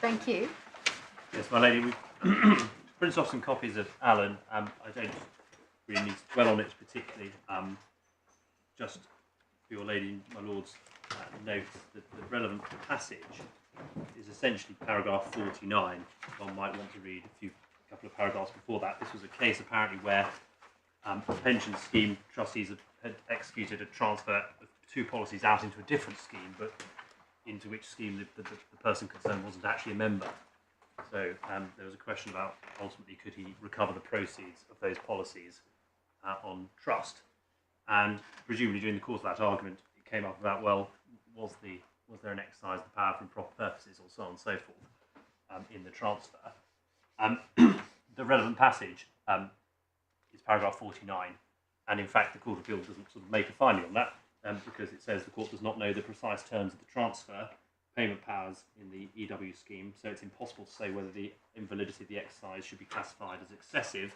Thank you. Yes, my lady, we've printed off some copies of Allen. I don't really need to dwell on it particularly. Just for your lady, my lords, note that the relevant passage is essentially paragraph 49. One might want to read a couple of paragraphs before that. This was a case apparently where a pension scheme trustees had executed a transfer of two policies out into a different scheme, but into which scheme the person concerned wasn't actually a member. So there was a question about ultimately could he recover the proceeds of those policies on trust, and presumably during the course of that argument it came up about, well, was there an exercise of the power for improper purposes, or so on and so forth, in the transfer. The relevant passage is paragraph 49, and in fact the Court of Appeal doesn't sort of make a finding on that, because it says the court does not know the precise terms of the transfer payment powers in the EW scheme, so it's impossible to say whether the invalidity of the exercise should be classified as excessive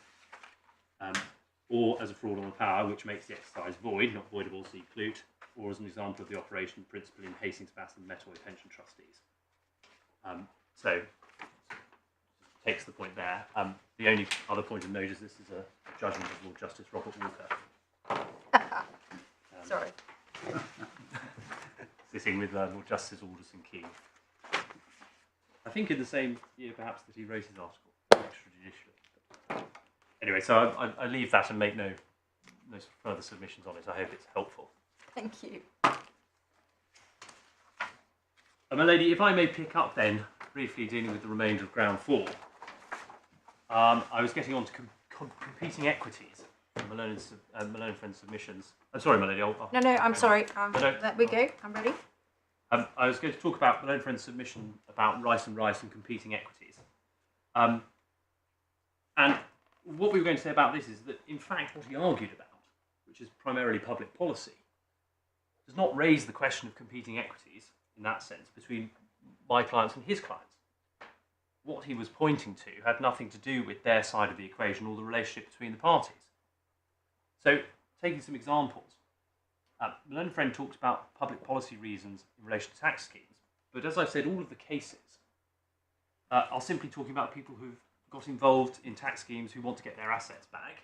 or as a fraud on the power, which makes the exercise void, not voidable, see Clute, or as an example of the operation principle in Hastings, Bass and Metoy pension trustees. So takes the point there. The only other point of note is this is a judgment of Lord Justice Robert Walker. Sorry. Sitting with Lord Justice Alderson Key. I think in the same year perhaps that he wrote his article, extrajudicially. Anyway, so I leave that and make no further submissions on it. I hope it's helpful. Thank you. My lady, if I may pick up then, briefly dealing with the remainder of ground 4. I was getting on to competing equities from Malone and Friends submissions. I'm sorry, my lady. No, I'm sorry. Let me go. I'm ready. I was going to talk about Malone and Friends submission about Rice and competing equities. And what we were going to say about this is that, in fact, what he argued about, which is primarily public policy, does not raise the question of competing equities in that sense between my clients and his clients. What he was pointing to had nothing to do with their side of the equation or the relationship between the parties. So, taking some examples, Malone and Friend talks about public policy reasons in relation to tax schemes, but as I've said, all of the cases are simply talking about people who've got involved in tax schemes who want to get their assets back.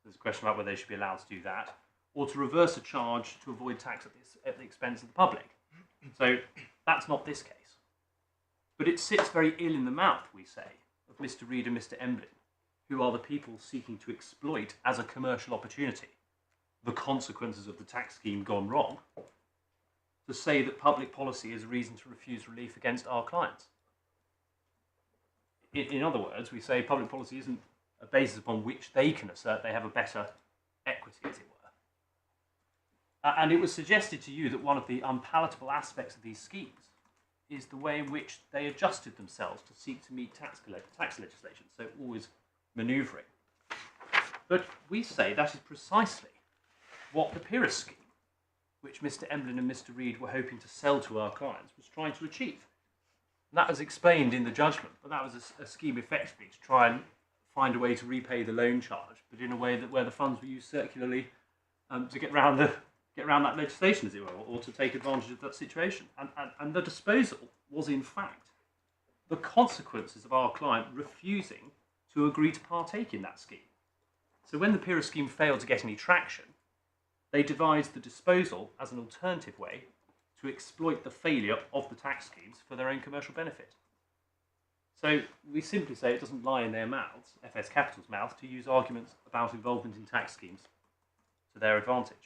There's a question about whether they should be allowed to do that, or to reverse a charge to avoid tax at the expense of the public. So that's not this case. But it sits very ill in the mouth, we say, of Mr. Reed and Mr. Emblin, who are the people seeking to exploit as a commercial opportunity the consequences of the tax scheme gone wrong, to say that public policy is a reason to refuse relief against our clients. In other words, we say public policy isn't a basis upon which they can assert they have a better equity, as it were. And it was suggested to you that one of the unpalatable aspects of these schemes is the way in which they adjusted themselves to seek to meet tax legislation, so always manoeuvring. But we say that is precisely what the Pyrrhus scheme, which Mr. Emblin and Mr. Reed were hoping to sell to our clients, was trying to achieve. And that was explained in the judgment, but that was a scheme effectively to try and find a way to repay the loan charge, but in a way that where the funds were used circularly to get round that legislation, as it were, or to take advantage of that situation. And the disposal was, in fact, the consequences of our client refusing to agree to partake in that scheme. So when the Pyrrhus scheme failed to get any traction, they devised the disposal as an alternative way to exploit the failure of the tax schemes for their own commercial benefit. So we simply say it doesn't lie in their mouths, FS Capital's mouth, to use arguments about involvement in tax schemes to their advantage.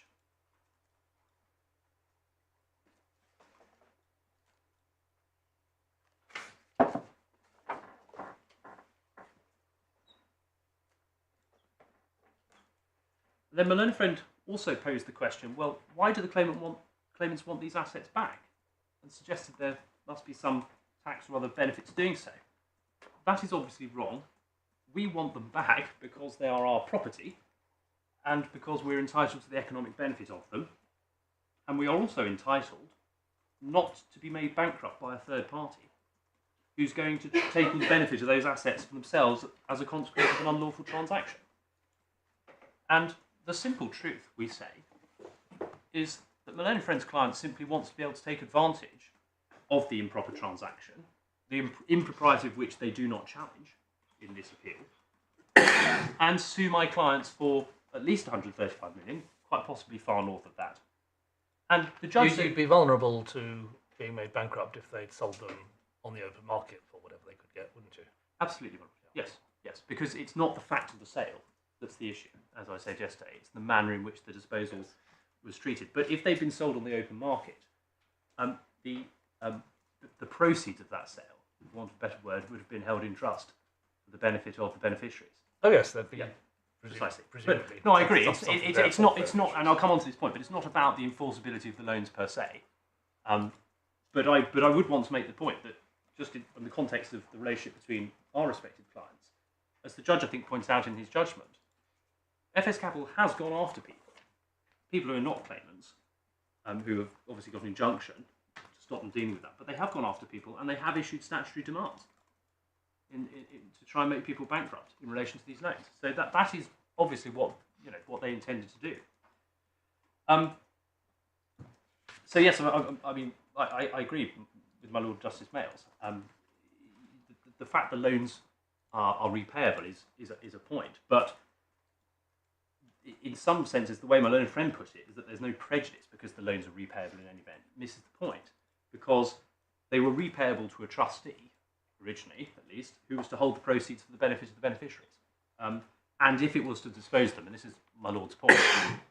Then Malone and Friend also posed the question, well, why do the claimants want these assets back? And suggested there must be some tax or other benefit to doing so. That is obviously wrong. We want them back because they are our property and because we're entitled to the economic benefit of them. And we are also entitled not to be made bankrupt by a third party who's going to take all the benefit of those assets for themselves as a consequence of an unlawful transaction. And the simple truth, we say, is that Malone and Friends' client simply wants to be able to take advantage of the improper transaction the impropriety of which they do not challenge in this appeal, and sue my clients for at least 135 million, quite possibly far north of that. And the judge You'd be vulnerable to being made bankrupt if they'd sold them on the open market for whatever they could get, wouldn't you? Absolutely vulnerable. Yes, because it's not the fact of the sale that's the issue, as I said yesterday. It's the manner in which the disposal was treated. But if they've been sold on the open market, the proceeds of that sale, for want of a better word, would have been held in trust for the benefit of the beneficiaries. Oh yes, that'd be Precisely. Presumably. But, no, I agree. It's not, and I'll come on to this point, but it's not about the enforceability of the loans per se. But I would want to make the point that just in the context of the relationship between our respective clients, as the judge I think points out in his judgment, FS Capital has gone after people who are not claimants, who have obviously got an injunction to stop them dealing with that, but they have gone after people and they have issued statutory demands to try and make people bankrupt in relation to these loans. So that is obviously what they intended to do. So yes, I mean I agree with my Lord Justice Males. The fact the loans are repayable is a point, but in some senses, the way my learned friend put it is that there's no prejudice because the loans are repayable in any event. Misses the point because they were repayable to a trustee originally, at least, who was to hold the proceeds for the benefit of the beneficiaries. And if it was to dispose them, and this is my Lord's point,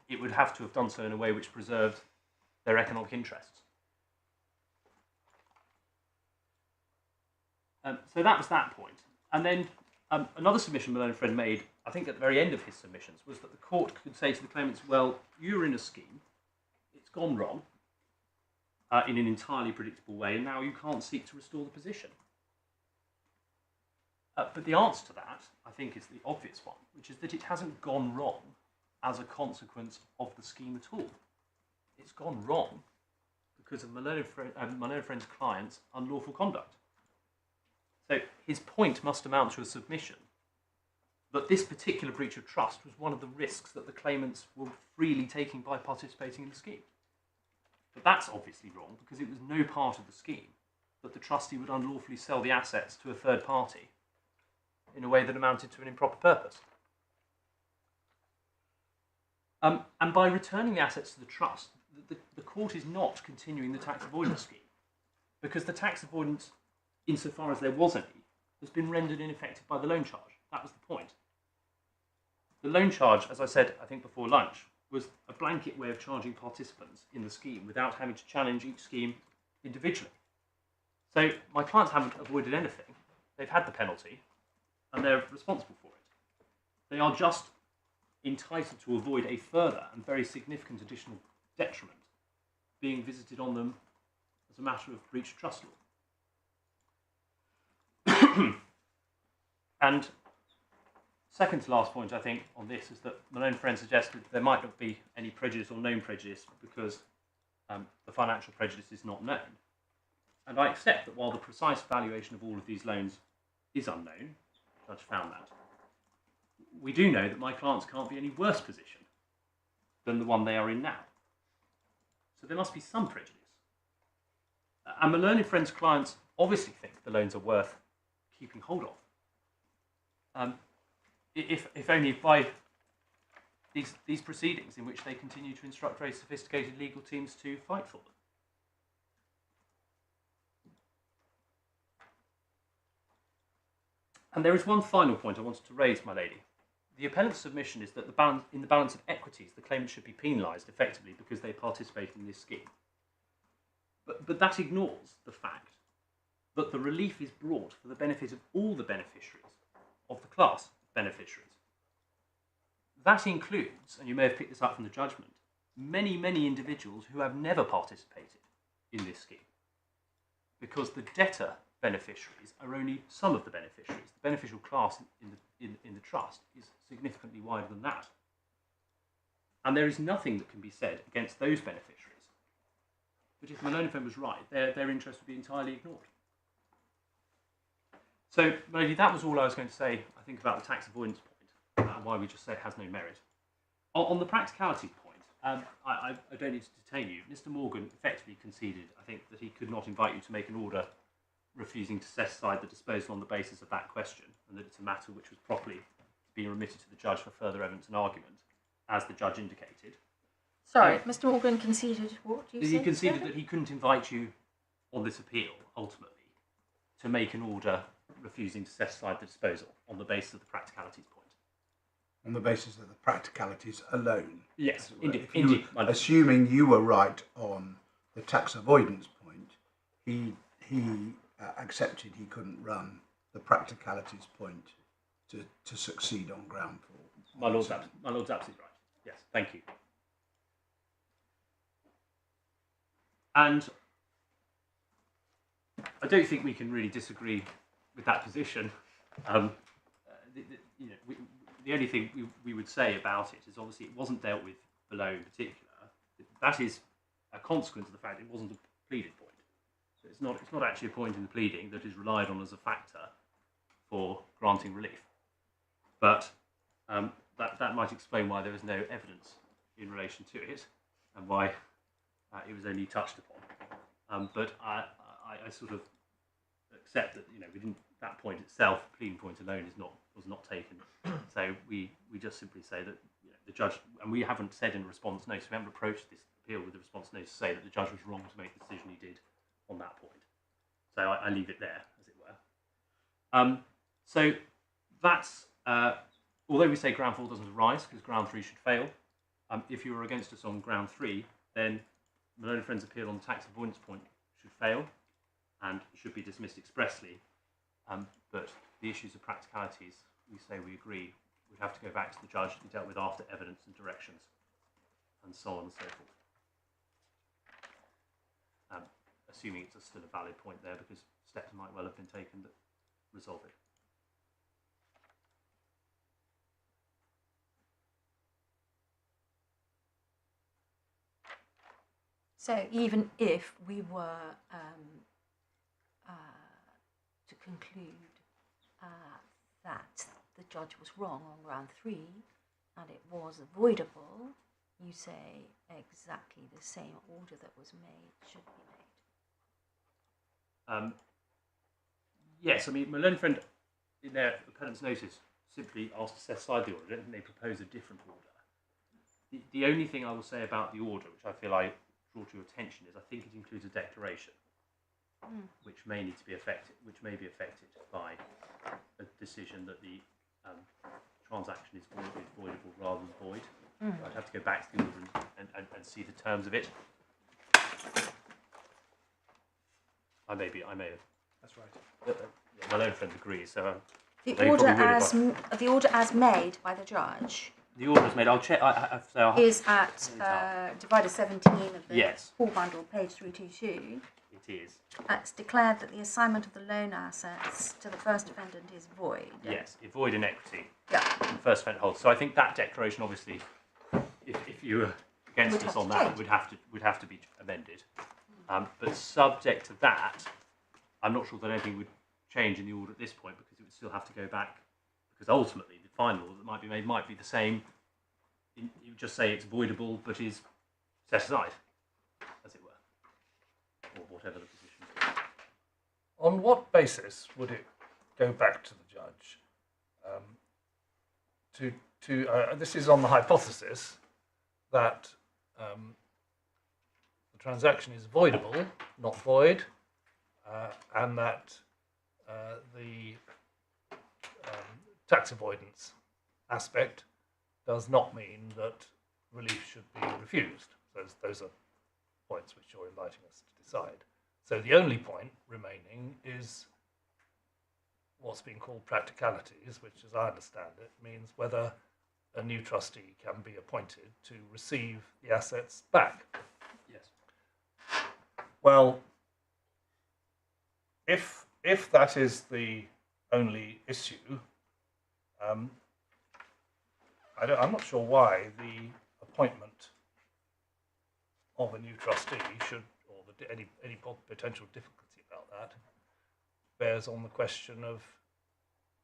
it would have to have done so in a way which preserved their economic interests. So that was that point. And then another submission my learned friend made, I think at the very end of his submissions, was that the court could say to the claimants, well, you're in a scheme, it's gone wrong in an entirely predictable way, and now you can't seek to restore the position. But the answer to that, I think, is the obvious one, which is that it hasn't gone wrong as a consequence of the scheme at all. It's gone wrong because of my learned friend's client's unlawful conduct. So his point must amount to a submission that this particular breach of trust was one of the risks that the claimants were freely taking by participating in the scheme. But that's obviously wrong because it was no part of the scheme that the trustee would unlawfully sell the assets to a third party in a way that amounted to an improper purpose. And by returning the assets to the trust, the court is not continuing the tax avoidance scheme because the tax avoidance, insofar as there was any, has been rendered ineffective by the loan charge. That was the point. The loan charge, as I said, I think before lunch, was a blanket way of charging participants in the scheme without having to challenge each scheme individually. So my clients haven't avoided anything. They've had the penalty and they're responsible for it. They are just entitled to avoid a further and very significant additional detriment being visited on them as a matter of breach of trust law. And second to last point, I think, on this is that my own friend suggested there might not be any prejudice or known prejudice because the financial prejudice is not known. And I accept that while the precise valuation of all of these loans is unknown, the judge found that, we do know that my clients can't be any worse position than the one they are in now. So there must be some prejudice. And my learned friend's clients obviously think the loans are worth keeping hold of. If only by these proceedings in which they continue to instruct very sophisticated legal teams to fight for them. And there is one final point I wanted to raise, my lady. The appellant's submission is that in the balance of equities, the claimant should be penalised effectively because they participated in this scheme. But that ignores the fact that the relief is brought for the benefit of all the beneficiaries of the class of beneficiaries. That includes, and you may have picked this up from the judgment, many, many individuals who have never participated in this scheme because the debtor beneficiaries are only some of the beneficiaries. The beneficial class in the trust is significantly wider than that. And there is nothing that can be said against those beneficiaries. But if my learned friend was right, their interest would be entirely ignored. So, maybe that was all I was going to say, I think, about the tax avoidance point, and why we just say it has no merit. On the practicalities point, I don't need to detain you. Mr. Morgan effectively conceded, I think, that he could not invite you to make an order refusing to set aside the disposal on the basis of that question, and that it's a matter which was properly being remitted to the judge for further evidence and argument, as the judge indicated. Sorry, Mr. Morgan conceded what? He conceded that he couldn't invite you on this appeal, ultimately, to make an order refusing to set aside the disposal on the basis of the practicalities point. On the basis of the practicalities alone. Yes, indeed. Assuming you were right on the tax avoidance point, he accepted he couldn't run the practicalities point to succeed on ground four. My lord's absolutely right. Yes, thank you. And I don't think we can really disagree with that position. The only thing we would say about it is obviously it wasn't dealt with below in particular. That is a consequence of the fact it wasn't a pleaded point. So it's not actually a point in the pleading that is relied on as a factor for granting relief. But that might explain why there is no evidence in relation to it and why it was only touched upon. But I sort of accept that within that point itself, the pleading point alone was not taken. So we just simply say that the judge, and we haven't said in a response notice, we haven't approached this appeal with a response notice to say that the judge was wrong to make the decision he did on that point. So I leave it there, as it were. So that's, although we say ground 4 doesn't arise because ground 3 should fail, if you were against us on ground 3, then Malone and Friends' appeal on the tax avoidance point should fail and should be dismissed expressly. But the issues of practicalities, we say we agree, would have to go back to the judge to be dealt with after evidence and directions, and so on and so forth. Assuming it's still a valid point there, because steps might well have been taken that resolve it. So even if we were to conclude that the judge was wrong on ground 3 and it was avoidable, you say exactly the same order that was made should be made. Yes, I mean, Malone and Friend, in their appellant's notice, simply asked to set aside the order. I don't think they propose a different order. The only thing I will say about the order, which I feel I draw to your attention, is I think it includes a declaration, which may need to be affected, which may be affected by a decision that the transaction is voidable rather than void. I'd have to go back to the order and see the terms of it. I may have. That's right. Malone and Friend agrees. So the order as made by the judge. The order is made. I'll check. Is at divider 17 of the full bundle, page 322. It is. It's declared that the assignment of the loan assets to the first defendant is void. Yes, void in equity. Yeah. The first defendant holds. So I think that declaration, obviously, if you were against us on that, would have to be amended. But subject to that, I'm not sure that anything would change in the order at this point, because it would still have to go back. Because ultimately, the final order that might be made might be the same. You just say it's voidable, but is set aside, as it were, or whatever the position is. On what basis would it go back to the judge? This is on the hypothesis that the transaction is voidable, not void, and that the tax avoidance aspect does not mean that relief should be refused. Those are points which you're inviting us to decide. So the only point remaining is what's being called practicalities, which, as I understand it, means whether a new trustee can be appointed to receive the assets back. Yes. Well, if that is the only issue, I'm not sure why the appointment of a new trustee should, or any potential difficulty about that, bears on the question of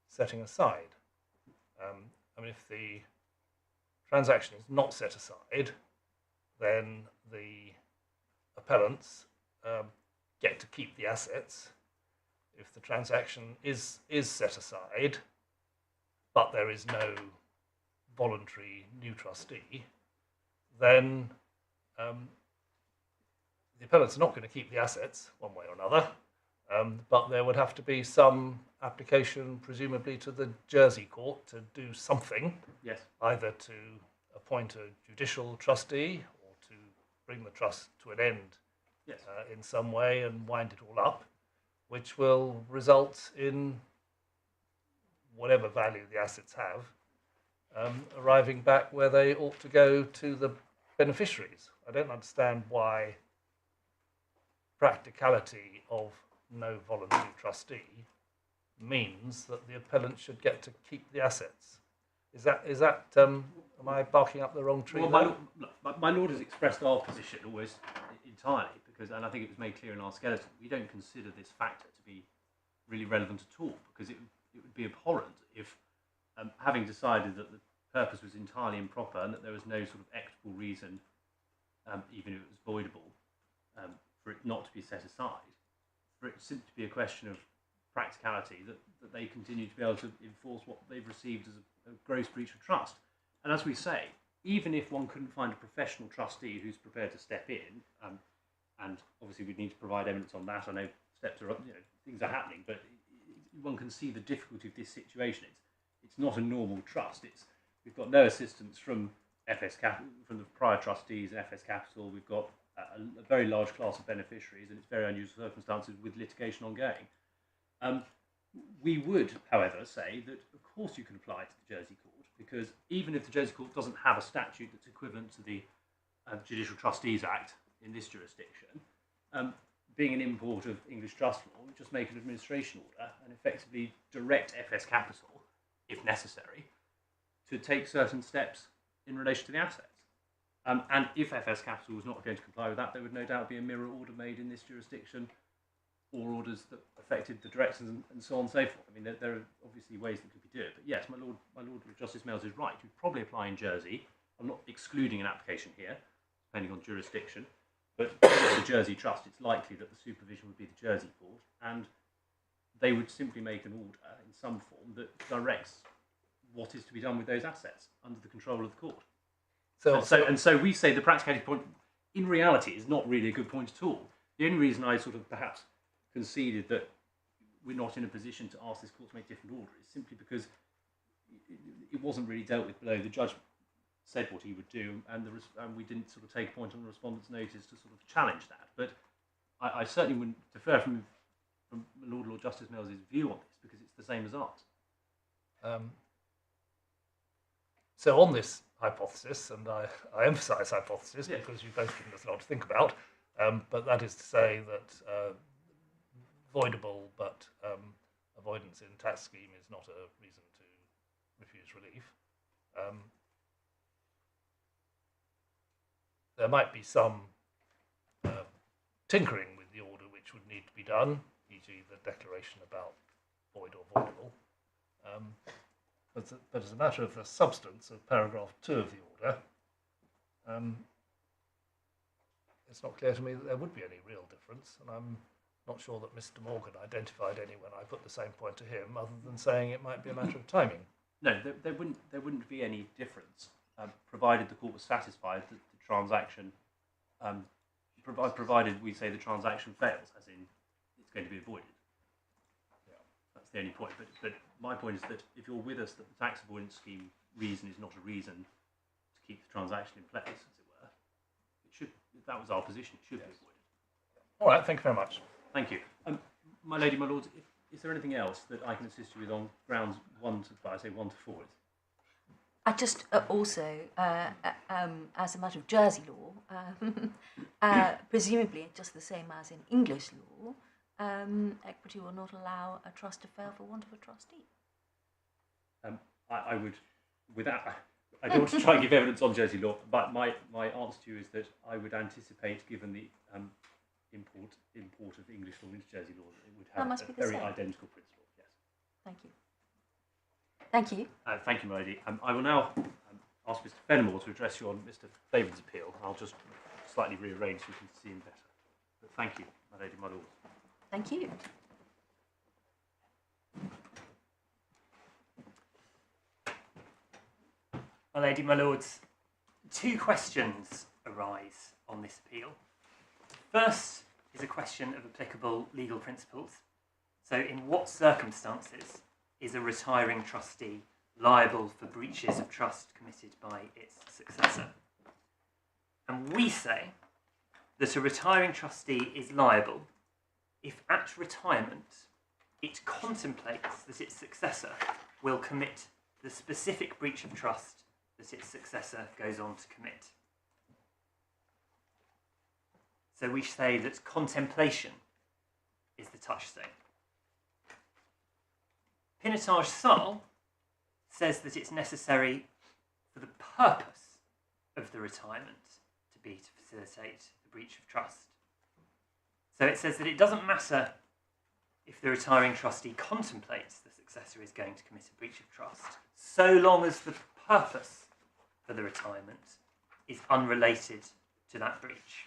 setting aside. I mean, if the transaction is not set aside, then the appellants get to keep the assets, if the transaction is set aside, but there is no voluntary new trustee, then the appellants are not going to keep the assets one way or another, but there would have to be some application, presumably to the Jersey court, to do something, Yes. either to appoint a judicial trustee or to bring the trust to an end Yes. in some way and wind it all up, which will result in whatever value the assets have arriving back where they ought to go to the beneficiaries. I don't understand why practicality of no voluntary trustee means that the appellant should get to keep the assets. Is that am I barking up the wrong tree? Well, my lord has expressed our position almost entirely because, and I think it was made clear in our skeleton, we don't consider this factor to be really relevant at all because it would be abhorrent if, having decided that the purpose was entirely improper and that there was no sort of equitable reason, even if it was voidable, for it not to be set aside, for it simply to be a question of practicality that they continue to be able to enforce what they've received as a gross breach of trust. And as we say, even if one couldn't find a professional trustee who's prepared to step in, and obviously we'd need to provide evidence on that. I know steps are, things are happening, but one can see the difficulty of this situation. It's not a normal trust. We've got no assistance from from the prior trustees and FS Capital. We've got a very large class of beneficiaries, and it's very unusual circumstances with litigation ongoing. We would, however, say that of course you can apply to the Jersey court, because even if the Jersey court doesn't have a statute that's equivalent to the Judicial Trustees Act in this jurisdiction, being an import of English trust law, we just make an administration order and effectively direct FS Capital, if necessary, to take certain steps in relation to the assets. And if FS Capital was not going to comply with that, there would no doubt be a mirror order made in this jurisdiction, or orders that affected the directors and so on and so forth. I mean, there are obviously ways that could be do it. But yes, my Lord Justice Mills is right. You'd probably apply in Jersey. I'm not excluding an application here, depending on jurisdiction. But for the Jersey Trust, it's likely that the supervision would be the Jersey court, and they would simply make an order in some form that directs what is to be done with those assets under the control of the court. So we say the practicality point, in reality, is not really a good point at all. The only reason I sort of perhaps conceded that we're not in a position to ask this court to make different orders is simply because it wasn't really dealt with below. The judge said what he would do, and we didn't sort of take a point on the respondent's notice to sort of challenge that. But I certainly wouldn't defer from Lord Justice Mills's view on this, because it's the same as ours. So on this hypothesis, and I emphasise hypothesis because you've both given us a lot to think about, but that is to say that voidable but avoidance in tax scheme is not a reason to refuse relief. There might be some tinkering with the order which would need to be done, e.g. the declaration about void or voidable. But as a matter of the substance of paragraph 2 of the order, it's not clear to me that there would be any real difference, and I'm not sure that Mr. Morgan identified any when I put the same point to him, other than saying it might be a matter of timing. No, there wouldn't be any difference, provided the court was satisfied that the transaction, provided we say the transaction fails, as in it's going to be avoided. Yeah, that's the only point. But my point is that if you're with us, that the tax avoidance scheme reason is not a reason to keep the transaction in place, as it were. It should. If that was our position, it should be avoided. All right. Thank you very much. Thank you. My lady, my lords, is there anything else that I can assist you with on grounds 1 to 4? I just also, as a matter of Jersey law, presumably just the same as in English law, equity will not allow a trust to fail for want of a trustee. I would, without, I don't want to try and give evidence on Jersey law, but my answer to you is that I would anticipate, given the import of English law into Jersey law, that it would have a very identical principle. Yes. Thank you. Thank you. Thank you, my lady. I will now ask Mr. Fenimore to address you on Mr. David's appeal. I'll just slightly rearrange so you can see him better. But thank you, my lady, my lord. Thank you. My lady, my lords, two questions arise on this appeal. First is a question of applicable legal principles. So in what circumstances is a retiring trustee liable for breaches of trust committed by its successor? And we say that a retiring trustee is liable if at retirement it contemplates that its successor will commit the specific breach of trust that its successor goes on to commit. So we say that contemplation is the touchstone. Pinotage SARL says that it's necessary for the purpose of the retirement to be to facilitate the breach of trust. So it says that it doesn't matter if the retiring trustee contemplates the successor is going to commit a breach of trust, so long as the purpose for the retirement is unrelated to that breach.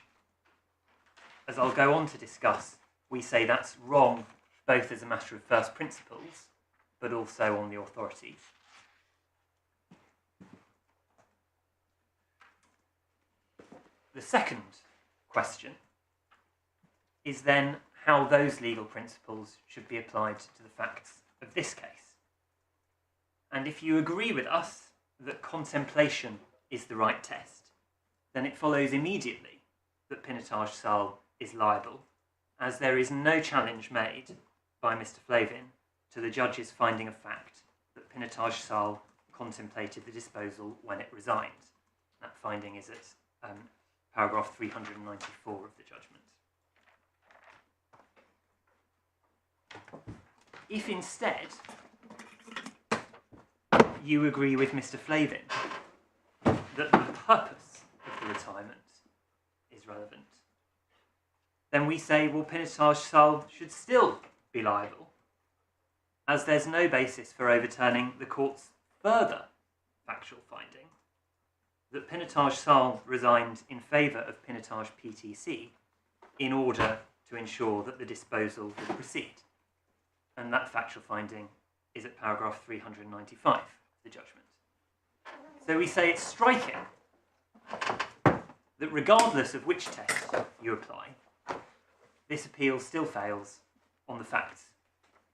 As I'll go on to discuss, we say that's wrong both as a matter of first principles, but also on the authorities. The second question is then how those legal principles should be applied to the facts of this case. And if you agree with us that contemplation is the right test, then it follows immediately that Pinotage SARL is liable, as there is no challenge made by Mr. Flavin to the judge's finding of fact that Pinotage SARL contemplated the disposal when it resigned. That finding is at paragraph 394 of the judgment. If instead you agree with Mr. Flavin that the purpose of the retirement is relevant, then we say, well, Pinotage SARL should still be liable, as there's no basis for overturning the court's further factual finding that Pinotage SARL resigned in favour of Pinotage PTC in order to ensure that the disposal would proceed. And that factual finding is at paragraph 395 of the judgment. So we say it's striking that regardless of which test you apply, this appeal still fails on the facts.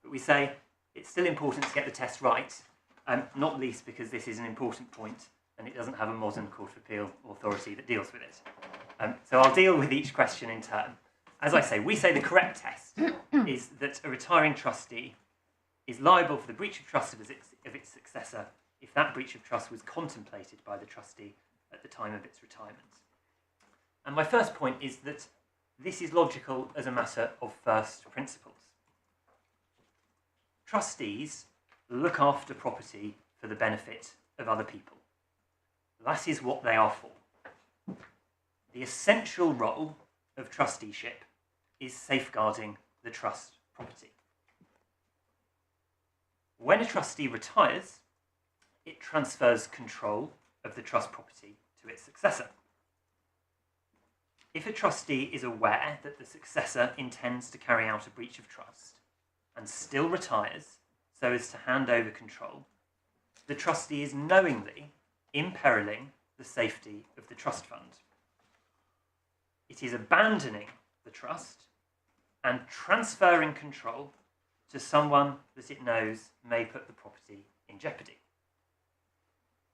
But we say it's still important to get the test right, not least because this is an important point and it doesn't have a modern Court of Appeal authority that deals with it. So I'll deal with each question in turn. As I say, we say the correct test is that a retiring trustee is liable for the breach of trust of its successor if that breach of trust was contemplated by the trustee at the time of its retirement. And my first point is that this is logical as a matter of first principles. Trustees look after property for the benefit of other people. That is what they are for. The essential role of trusteeship is safeguarding the trust property. When a trustee retires, it transfers control of the trust property to its successor. If a trustee is aware that the successor intends to carry out a breach of trust and still retires so as to hand over control, the trustee is knowingly imperiling the safety of the trust fund. It is abandoning the trust and transferring control to someone that it knows may put the property in jeopardy.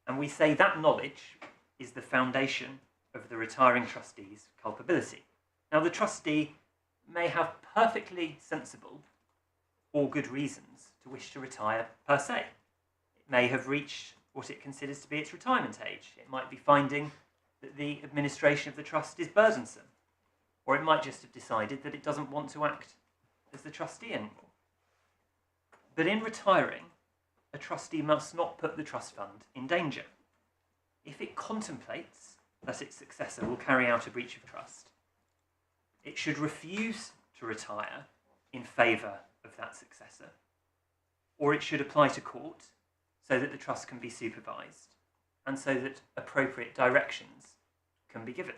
And we say that knowledge is the foundation of the retiring trustee's culpability. Now, the trustee may have perfectly sensible or good reasons to wish to retire per se. It may have reached what it considers to be its retirement age. It might be finding that the administration of the trust is burdensome. Or it might just have decided that it doesn't want to act as the trustee anymore. But in retiring, a trustee must not put the trust fund in danger. If it contemplates that its successor will carry out a breach of trust, it should refuse to retire in favour of that successor, or it should apply to court so that the trust can be supervised and so that appropriate directions can be given.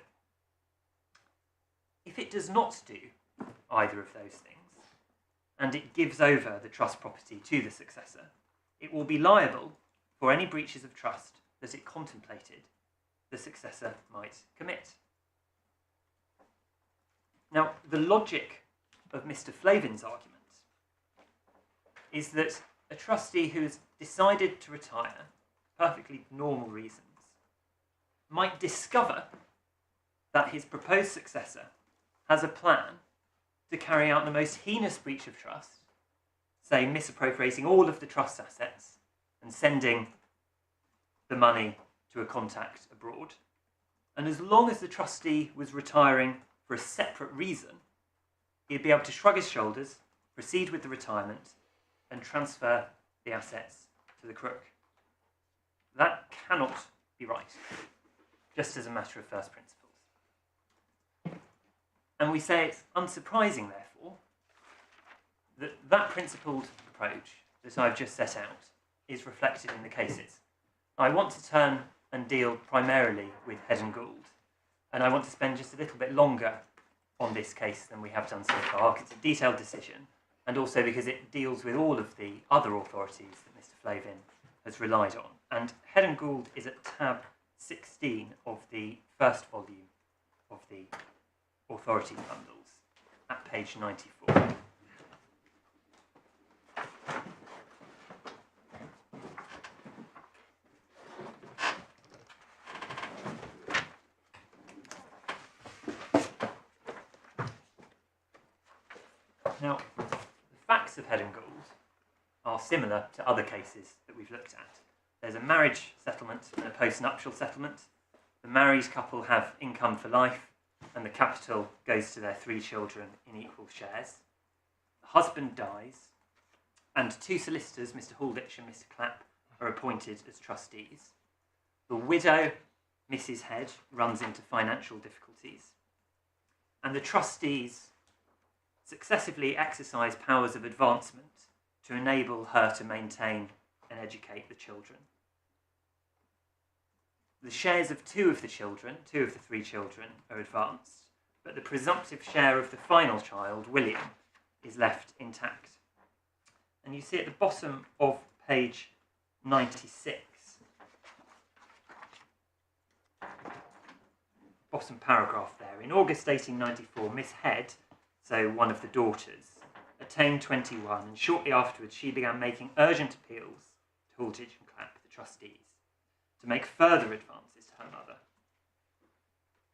If it does not do either of those things, and it gives over the trust property to the successor, it will be liable for any breaches of trust that it contemplated the successor might commit. Now, the logic of Mr. Flavin's argument is that a trustee who has decided to retire, perfectly normal reasons, might discover that his proposed successor has a plan to carry out the most heinous breach of trust, say misappropriating all of the trust assets and sending the money to a contact abroad. And as long as the trustee was retiring for a separate reason, he'd be able to shrug his shoulders, proceed with the retirement, and transfer the assets to the crook. That cannot be right, just as a matter of first principles. And we say it's unsurprising, therefore, that that principled approach that I've just set out is reflected in the cases. I want to turn and deal primarily with Head and Gould, and I want to spend just a little bit longer on this case than we have done so far, because it's a detailed decision, and also because it deals with all of the other authorities that Mr. Flavin has relied on. And Head and Gould is at tab 16 of the first volume of the authority bundles, at page 94. Now, the facts of Head and Gould are similar to other cases that we've looked at. There's a marriage settlement and a post-nuptial settlement. The married couple have income for life, and the capital goes to their 3 children in equal shares. The husband dies, and 2 solicitors, Mr. Halditch and Mr. Clapp, are appointed as trustees. The widow, Mrs. Head, runs into financial difficulties, and the trustees successively exercise powers of advancement to enable her to maintain and educate the children. The shares of 2 of the children, 2 of the 3 children, are advanced, but the presumptive share of the final child, William, is left intact. And you see at the bottom of page 96, bottom paragraph there, in August 1894, Miss Head, so one of the daughters, attained 21, and shortly afterwards she began making urgent appeals to Halditch and Clapp, the trustees, to make further advances to her mother.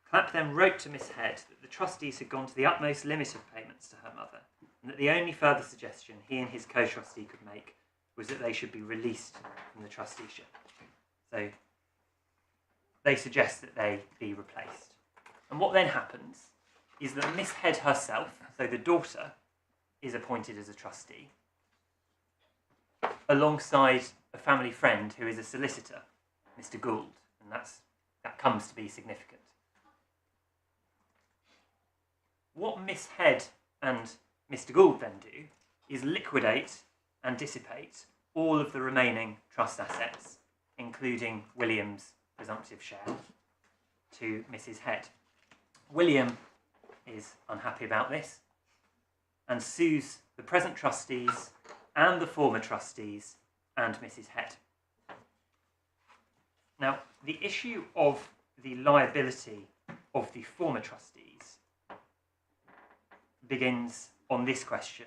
Clapp then wrote to Miss Head that the trustees had gone to the utmost limit of payments to her mother, and that the only further suggestion he and his co-trustee could make was that they should be released from the trusteeship. So they suggest that they be replaced. And what then happens is that Miss Head herself, so the daughter, is appointed as a trustee, alongside a family friend who is a solicitor, Mr. Gould, and that comes to be significant. What Miss Head and Mr. Gould then do is liquidate and dissipate all of the remaining trust assets, including William's presumptive share, to Mrs. Head. William is unhappy about this and sues the present trustees and the former trustees and Mrs. Head. Now, the issue of the liability of the former trustees begins on this question,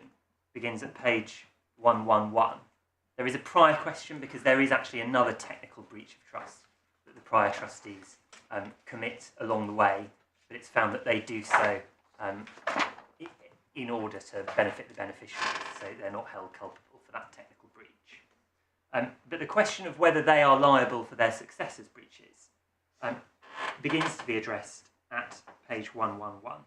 begins at page 111. There is a prior question because there is actually another technical breach of trust that the prior trustees commit along the way, but it's found that they do so in order to benefit the beneficiaries, so they're not held culpable for that technical breach. But the question of whether they are liable for their successors' breaches begins to be addressed at page 111.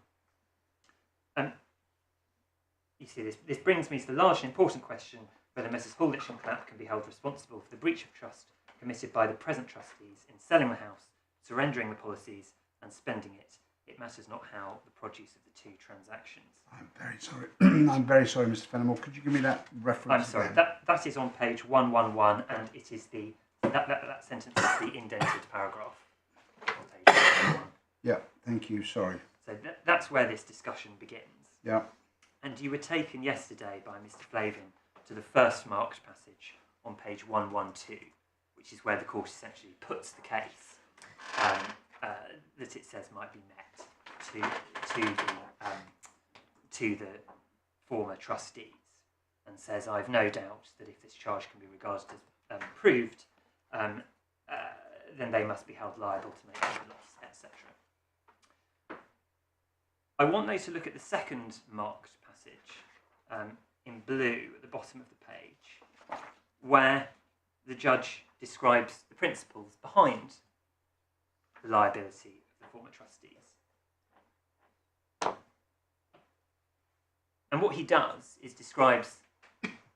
You see, this brings me to the large and important question whether Messrs. Halditch and Clapp can be held responsible for the breach of trust committed by the present trustees in selling the house, surrendering the policies, and spending it. It matters not how the produce of the 2 transactions. I'm very sorry. I'm very sorry, Mr. Fenimore. Could you give me that reference? I'm sorry. Again? That is on page 111, and it is that sentence is the indented paragraph on page 111. Yeah. Thank you. Sorry. So that's where this discussion begins. Yeah. And you were taken yesterday by Mr. Flavin to the first marked passage on page 112, which is where the court essentially puts the case that it says might be met to the former trustees, and says, I've no doubt that if this charge can be regarded as proved, then they must be held liable to make the loss, etc. I want though to look at the second marked passage in blue at the bottom of the page, where the judge describes the principles behind the liability of the former trustees. And what he does is describes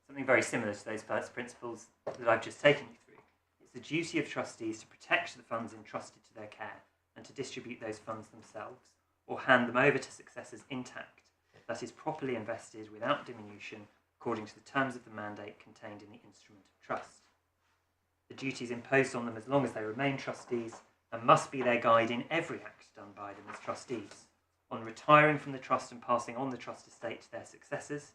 something very similar to those first principles that I've just taken you through. It's the duty of trustees to protect the funds entrusted to their care and to distribute those funds themselves, or hand them over to successors intact, that is properly invested without diminution according to the terms of the mandate contained in the instrument of trust. The duty is imposed on them as long as they remain trustees and must be their guide in every act done by them as trustees. On retiring from the trust and passing on the trust estate to their successors,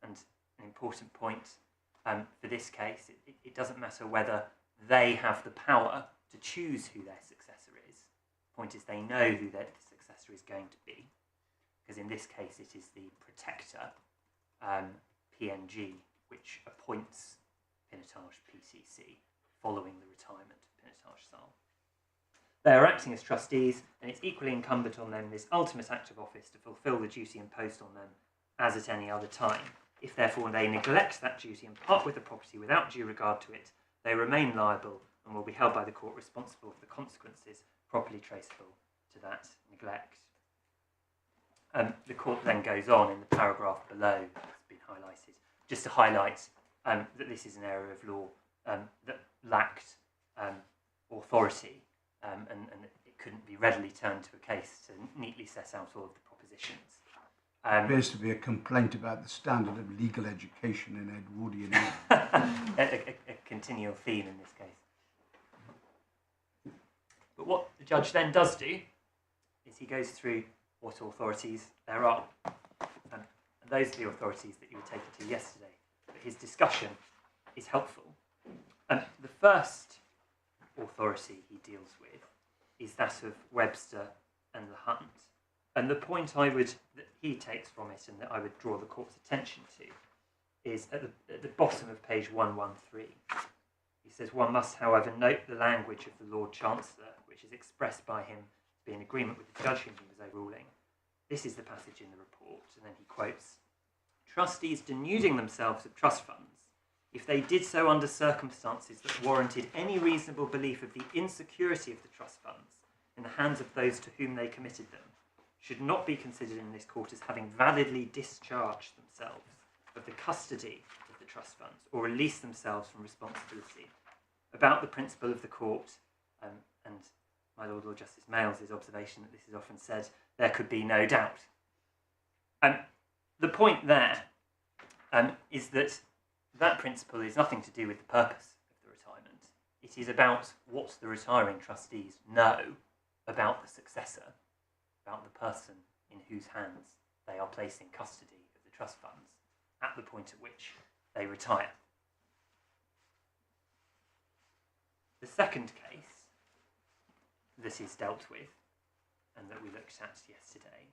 and an important point for this case, it doesn't matter whether they have the power to choose who their successor is. The point is they know who their successor is going to be, because in this case it is the protector, PNG, which appoints Pinotage PCC following the retirement of Pinotage SARL. They are acting as trustees, and it's equally incumbent on them, this ultimate act of office, to fulfil the duty imposed on them as at any other time. If therefore they neglect that duty and part with the property without due regard to it, they remain liable and will be held by the court responsible for the consequences properly traceable to that neglect. The court then goes on in the paragraph below, that's been highlighted, just to highlight that this is an area of law that lacked authority, and it couldn't be readily turned to a case to neatly set out all of the propositions. Appears to be a complaint about the standard of legal education in Edwardian a continual theme in this case. But what the judge then does do is he goes through what authorities there are. And those are the authorities that you were taken to yesterday. But his discussion is helpful. The first authority he deals with is that of Webster and the Hunt. And the point that he takes from it and that I would draw the court's attention to is at the bottom of page 113. He says, one must, however, note the language of the Lord Chancellor, which is expressed by him to be in agreement with the judge whom he was overruling. This is the passage in the report, and then he quotes, trustees denuding themselves of trust funds, if they did so under circumstances that warranted any reasonable belief of the insecurity of the trust funds in the hands of those to whom they committed them, should not be considered in this court as having validly discharged themselves of the custody of the trust funds or released themselves from responsibility. About the principle of the court, and my Lord Justice Males's observation that this is often said, there could be no doubt. The point there is that principle is nothing to do with the purpose of the retirement. It is about what the retiring trustees know about the successor, about the person in whose hands they are placing custody of the trust funds at the point at which they retire. The second case that is dealt with, and that we looked at yesterday,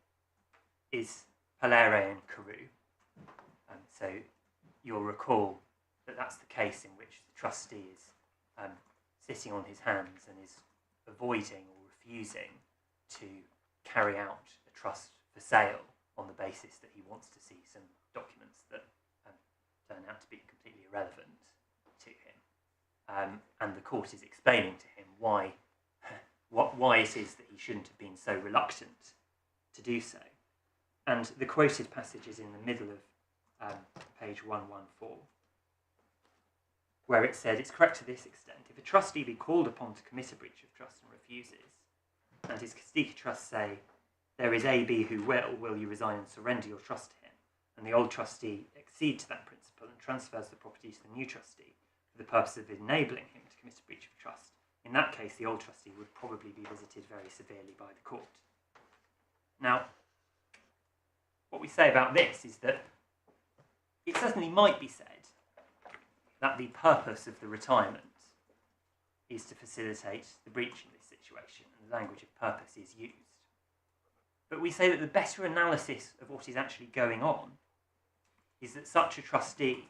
is Palere and Carew. So you'll recall that that's the case in which the trustee is sitting on his hands and is avoiding or refusing to carry out a trust for sale on the basis that he wants to see some documents that turn out to be completely irrelevant to him. And the court is explaining to him why it is that he shouldn't have been so reluctant to do so. And the quoted passage is in the middle of page 114, where it said, it's correct to this extent, if a trustee be called upon to commit a breach of trust and refuses, and his custodial trust say, there is A, B who will you resign and surrender your trust to him, and the old trustee accedes to that principle and transfers the property to the new trustee for the purpose of enabling him to commit a breach of trust, in that case the old trustee would probably be visited very severely by the court. Now, what we say about this is that it certainly might be said that the purpose of the retirement is to facilitate the breach in this situation, and the language of purpose is used. But we say that the better analysis of what is actually going on is that such a trustee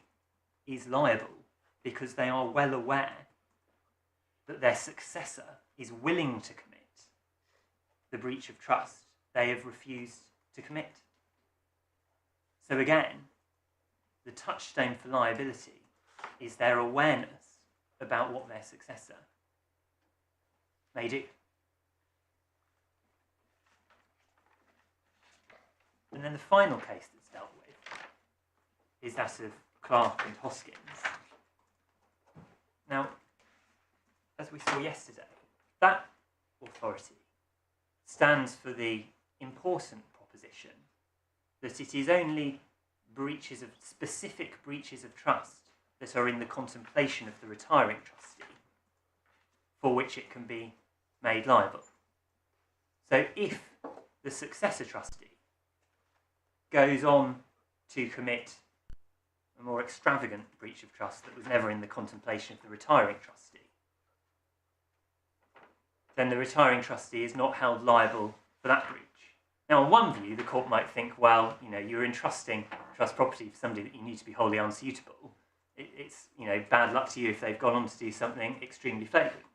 is liable because they are well aware that their successor is willing to commit the breach of trust they have refused to commit. So again, the touchstone for liability is their awareness about what their successor may do. And then the final case that's dealt with is that of Clark and Hoskins. Now, as we saw yesterday, that authority stands for the important proposition that it is only specific breaches of trust that are in the contemplation of the retiring trustee for which it can be made liable. So if the successor trustee goes on to commit a more extravagant breach of trust that was never in the contemplation of the retiring trustee, then the retiring trustee is not held liable for that breach. Now, on one view, the court might think, well, you're entrusting trust property for somebody that you knew to be wholly unsuitable. It's bad luck to you if they've gone on to do something extremely flagrant.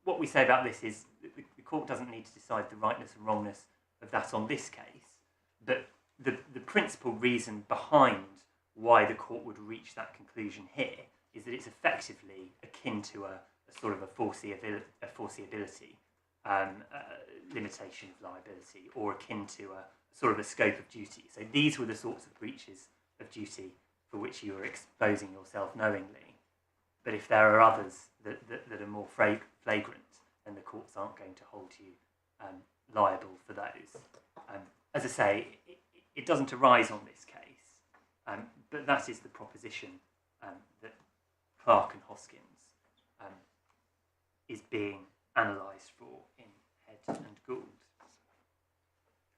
What we say about this is that the court doesn't need to decide the rightness and wrongness of that on this case, but the principal reason behind why the court would reach that conclusion here is that it's effectively akin to a sort of a foreseeability limitation of liability, or akin to a sort of a scope of duty. So these were the sorts of breaches of duty for which you were exposing yourself knowingly. But if there are others that are more flagrant, then the courts aren't going to hold you liable for those. As I say, it doesn't arise on this case, but that is the proposition that Clark and Hoskins is being analysed for in Head and Gould.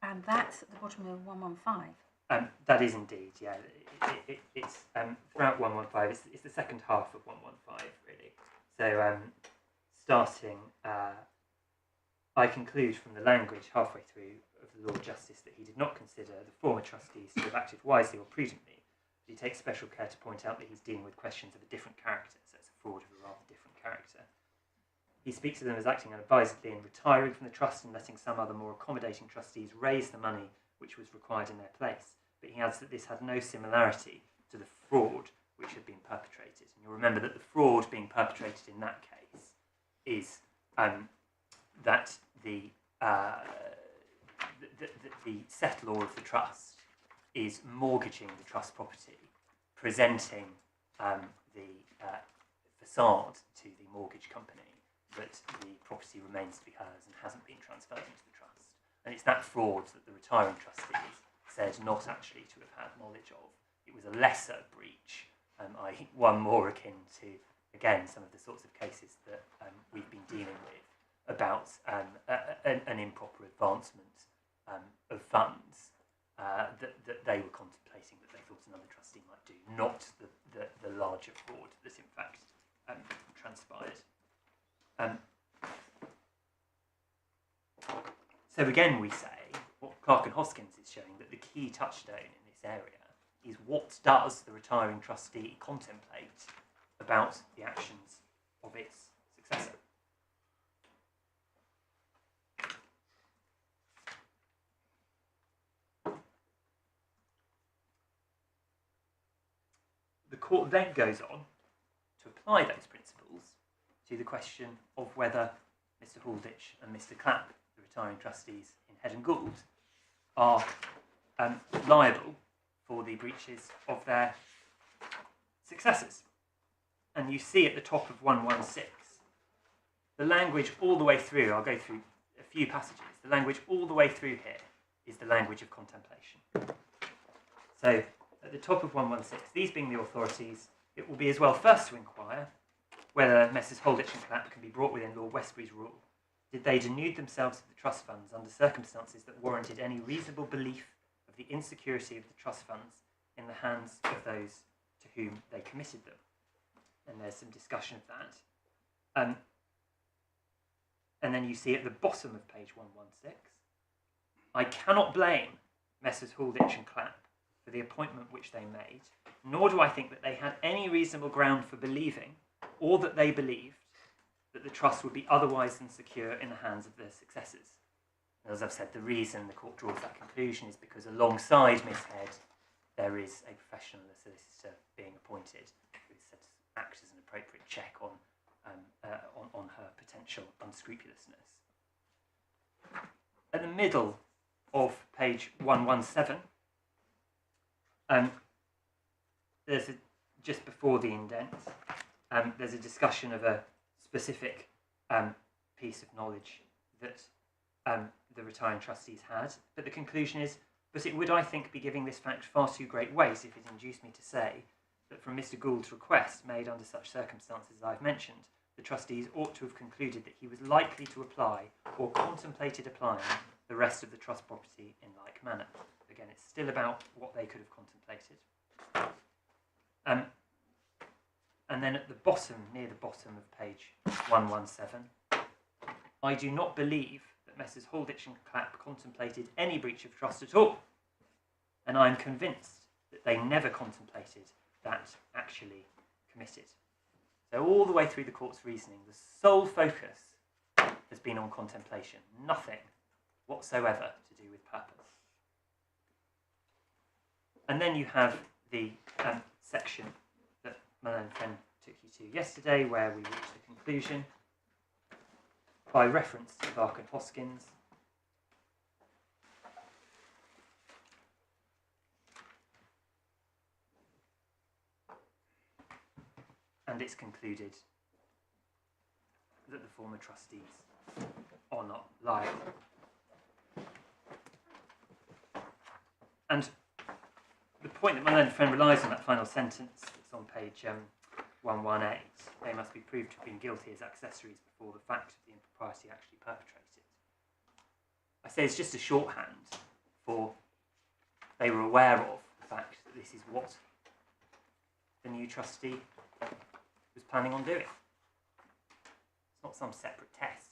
And that's at the bottom of 115. That is indeed, yeah. It's throughout 115. It's the second half of 115, really. So starting, I conclude from the language halfway through of the Lord Justice that he did not consider the former trustees to have acted wisely or prudently, but he takes special care to point out that he's dealing with questions of a different character, so it's a fraud of a rather different character. He speaks of them as acting unadvisedly and retiring from the trust and letting some other more accommodating trustees raise the money which was required in their place. But he adds that this had no similarity to the fraud which had been perpetrated. And you'll remember that the fraud being perpetrated in that case is that the settlor of the trust is mortgaging the trust property, presenting the facade to the mortgage company that the property remains to be hers and hasn't been transferred into the trust. And it's that fraud that the retiring trustees said not actually to have had knowledge of. It was a lesser breach, i.e. one more akin to, again, some of the sorts of cases that we've been dealing with about an improper advancement of funds that they were contemplating that they thought another trustee might do, not the larger fraud that in fact transpired. So again, we say what Clark and Hoskins is showing, that the key touchstone in this area is what does the retiring trustee contemplate about the actions of its successor. The court then goes on to apply those principles to the question of whether Mr. Halditch and Mr. Clapp, the retiring trustees in Head and Gould, are liable for the breaches of their successors. And you see at the top of 116, the language all the way through, I'll go through a few passages, the language all the way through here is the language of contemplation. So at the top of 116, these being the authorities, it will be as well first to inquire whether Messrs. Halditch and Clapp can be brought within Lord Westbury's rule. Did they denude themselves of the trust funds under circumstances that warranted any reasonable belief of the insecurity of the trust funds in the hands of those to whom they committed them? And there's some discussion of that. and then you see at the bottom of page 116, I cannot blame Messrs. Halditch and Clapp for the appointment which they made, nor do I think that they had any reasonable ground for believing, or that they believed, that the trust would be otherwise than secure in the hands of their successors. And as I've said, the reason the court draws that conclusion is because alongside Miss Head, there is a professional solicitor being appointed who is said to act as an appropriate check on her potential unscrupulousness. At the middle of page 117, just before the indent, there's a discussion of a specific piece of knowledge that the retiring trustees had, but the conclusion is, but it would, I think, be giving this fact far too great weight if it induced me to say that from Mr. Gould's request made under such circumstances as I've mentioned, the trustees ought to have concluded that he was likely to apply or contemplated applying the rest of the trust property in like manner. Again, it's still about what they could have contemplated. And then at the bottom, near the bottom of page 117, I do not believe that Messrs. Halditch and Clapp contemplated any breach of trust at all, and I am convinced that they never contemplated that actually committed. So all the way through the court's reasoning, the sole focus has been on contemplation, nothing whatsoever to do with purpose. And then you have the section that my learned friend took you to yesterday, where we reach the conclusion by reference to Clark and Hoskins. And it's concluded that the former trustees are not liable. And the point that my learned friend relies on, that final sentence that's on page 118, they must be proved to have been guilty as accessories before the fact of the impropriety actually perpetrated. I say it's just a shorthand for they were aware of the fact that this is what the new trustee was planning on doing. It's not some separate test.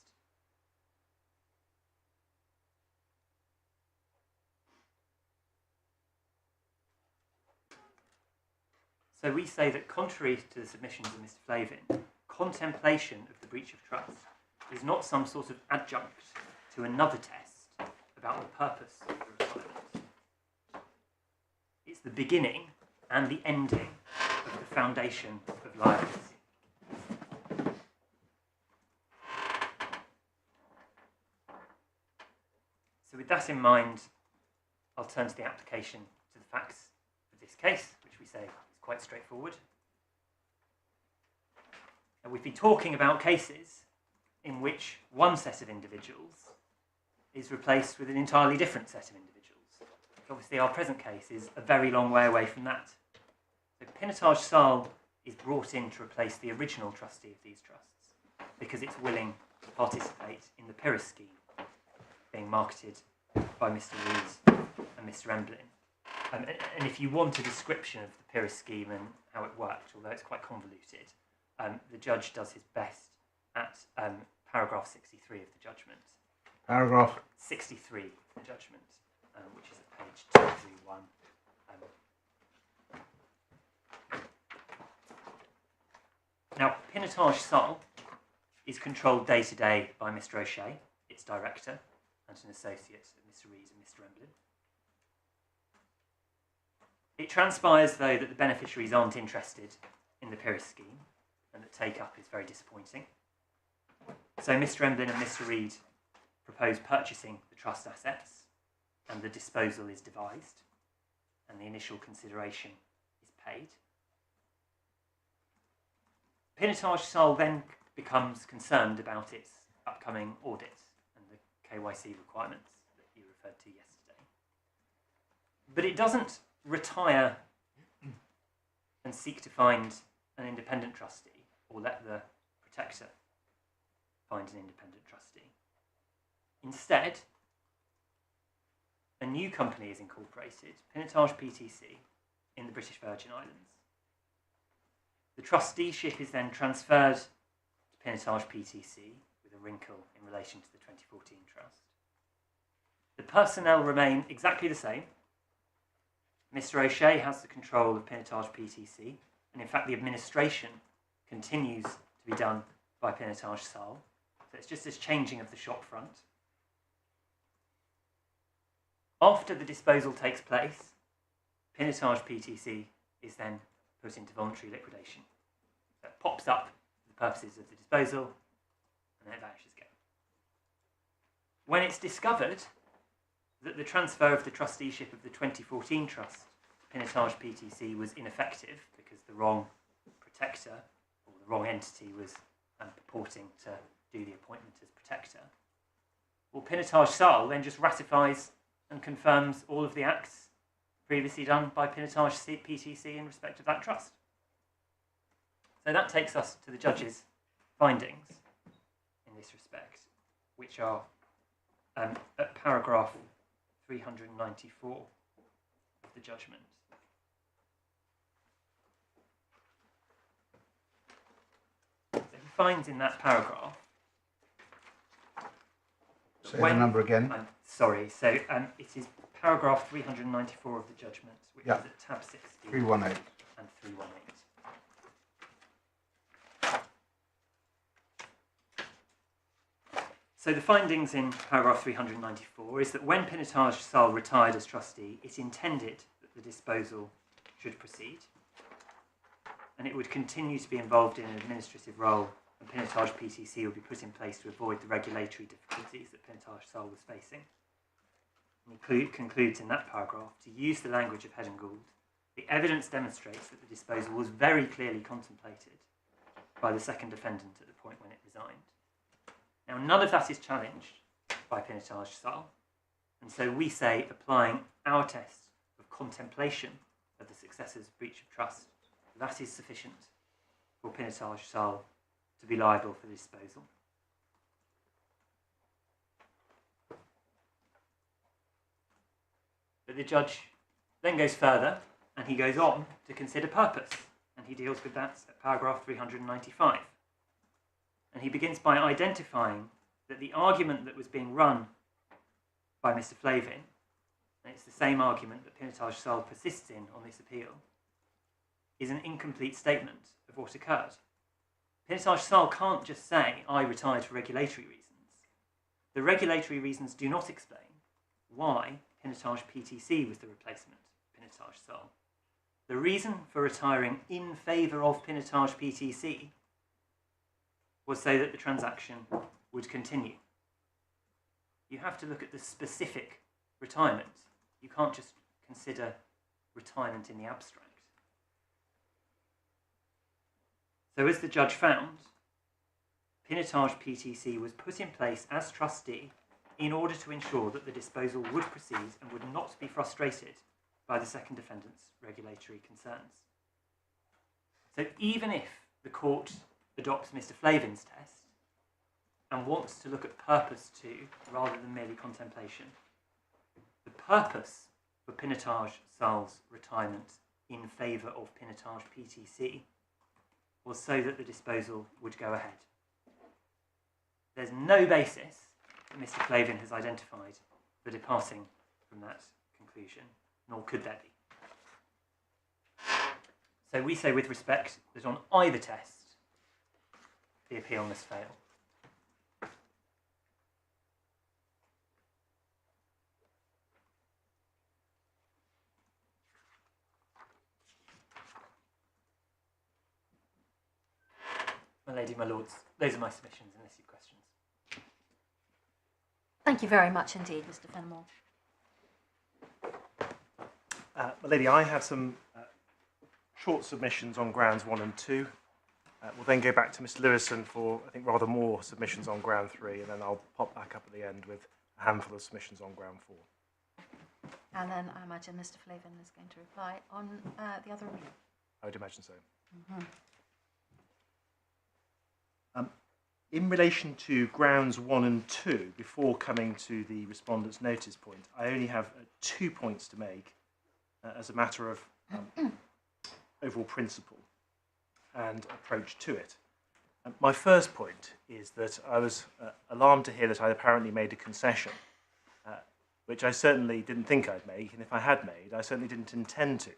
So we say that contrary to the submissions of Mr. Flavin, contemplation of the breach of trust is not some sort of adjunct to another test about the purpose of the requirement. It's the beginning and the ending of the foundation of liability. So with that in mind, I'll turn to the application to the facts of this case, which we say is quite straightforward. And we've been talking about cases in which one set of individuals is replaced with an entirely different set of individuals. Obviously, our present case is a very long way away from that. So Pinotage SARL is brought in to replace the original trustee of these trusts because it's willing to participate in the Pyrrhus scheme being marketed by Mr. Reed and Mr. Emblin. And if you want a description of the Pyrrhus scheme and how it worked, although it's quite convoluted, the judge does his best at paragraph 63 of the judgment. Paragraph 63 of the judgment, which is at page 231. Now, Pinotage SARL is controlled day to day by Mr. O'Shea, its director, and an associate of Mr. Reed and Mr. Emblin. It transpires, though, that the beneficiaries aren't interested in the Pyrrhus scheme, and that take-up is very disappointing. So Mr. Emblin and Mr. Reed propose purchasing the trust assets, and the disposal is devised, and the initial consideration is paid. Pinotage SARL then becomes concerned about its upcoming audit and the KYC requirements that you referred to yesterday. But it doesn't retire and seek to find an independent trustee or let the protector find an independent trustee. Instead, a new company is incorporated, Pinotage PTC, in the British Virgin Islands. The trusteeship is then transferred to Pinotage PTC with a wrinkle in relation to the 2014 trust. The personnel remain exactly the same. Mr. O'Shea has the control of Pinotage PTC, and in fact the administration continues to be done by Pinotage SARL. So it's just this changing of the shop front. After the disposal takes place, Pinotage PTC is then put into voluntary liquidation. So it pops up for the purposes of the disposal, and then it vanishes again. When it's discovered that the transfer of the trusteeship of the 2014 trust to Pinotage PTC was ineffective because the wrong protector or the wrong entity was purporting to do the appointment as protector, well, Pinotage SARL then just ratifies and confirms all of the acts previously done by Pinotage PTC in respect of that trust. So that takes us to the judge's findings in this respect, which are at paragraph 394 of the judgment. So he finds in that paragraph. Say the number again. I'm sorry, so it is paragraph 394 of the judgment, which is at tab 60 318 and 318. So the findings in paragraph 394 is that when Pinotage SARL retired as trustee, it intended that the disposal should proceed, and it would continue to be involved in an administrative role, and Pinotage PTC would be put in place to avoid the regulatory difficulties that Pinotage SARL was facing. And he concludes in that paragraph, to use the language of Head and Gould, the evidence demonstrates that the disposal was very clearly contemplated by the second defendant at the point when it resigned. Now, none of that is challenged by Pinotage SARL, and so we say, applying our test of contemplation of the successor's breach of trust, that is sufficient for Pinotage SARL to be liable for the disposal. But the judge then goes further, and he goes on to consider purpose, and he deals with that at paragraph 395. And he begins by identifying that the argument that was being run by Mr. Flavin, and it's the same argument that Pinotage SARL persists in on this appeal, is an incomplete statement of what occurred. Pinotage SARL can't just say, I retired for regulatory reasons. The regulatory reasons do not explain why Pinotage PTC was the replacement of Pinotage SARL. The reason for retiring in favour of Pinotage PTC was so that the transaction would continue. You have to look at the specific retirement. You can't just consider retirement in the abstract. So as the judge found, Pinotage PTC was put in place as trustee in order to ensure that the disposal would proceed and would not be frustrated by the second defendant's regulatory concerns. So even if the court adopts Mr. Flavin's test and wants to look at purpose too, rather than merely contemplation, the purpose for Pinotage SARL's retirement in favour of Pinotage PTC was so that the disposal would go ahead. There's no basis that Mr. Flavin has identified for departing from that conclusion, nor could there be. So we say with respect that on either test, the appeal must fail. My lady, my lords, those are my submissions unless you have questions. Thank you very much indeed, Mr. Fenimore. My lady, I have some short submissions on grounds 1 and 2. We'll then go back to Mr. Lewison for, I think, rather more submissions on ground 3, and then I'll pop back up at the end with a handful of submissions on ground 4. And then I imagine Mr. Flavin is going to reply on the other appeal. I would imagine so. Mm-hmm. In relation to grounds 1 and 2, before coming to the respondent's notice point, I only have 2 points to make as a matter of overall principle and approach to it. My first point is that I was alarmed to hear that I apparently made a concession, which I certainly didn't think I'd make, and if I had made, I certainly didn't intend to.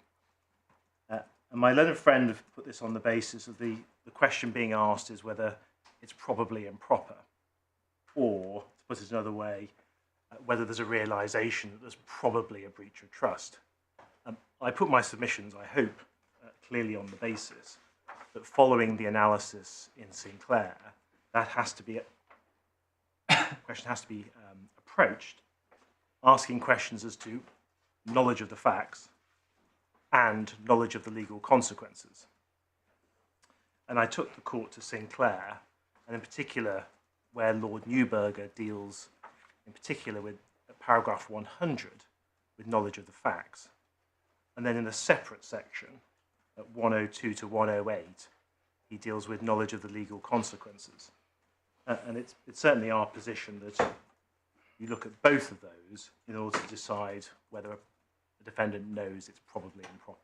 And my learned friend have put this on the basis of the question being asked is whether it's probably improper, or, to put it another way, whether there's a realisation that there's probably a breach of trust. I put my submissions, I hope, clearly on the basis that following the analysis in Sinclair, that has to be question has to be approached, asking questions as to knowledge of the facts and knowledge of the legal consequences. And I took the court to Sinclair, and in particular where Lord Neuberger deals in particular with paragraph 100 with knowledge of the facts, and then in a separate section at 102 to 108 he deals with knowledge of the legal consequences. And it's certainly our position that you look at both of those in order to decide whether a defendant knows it's probably improper.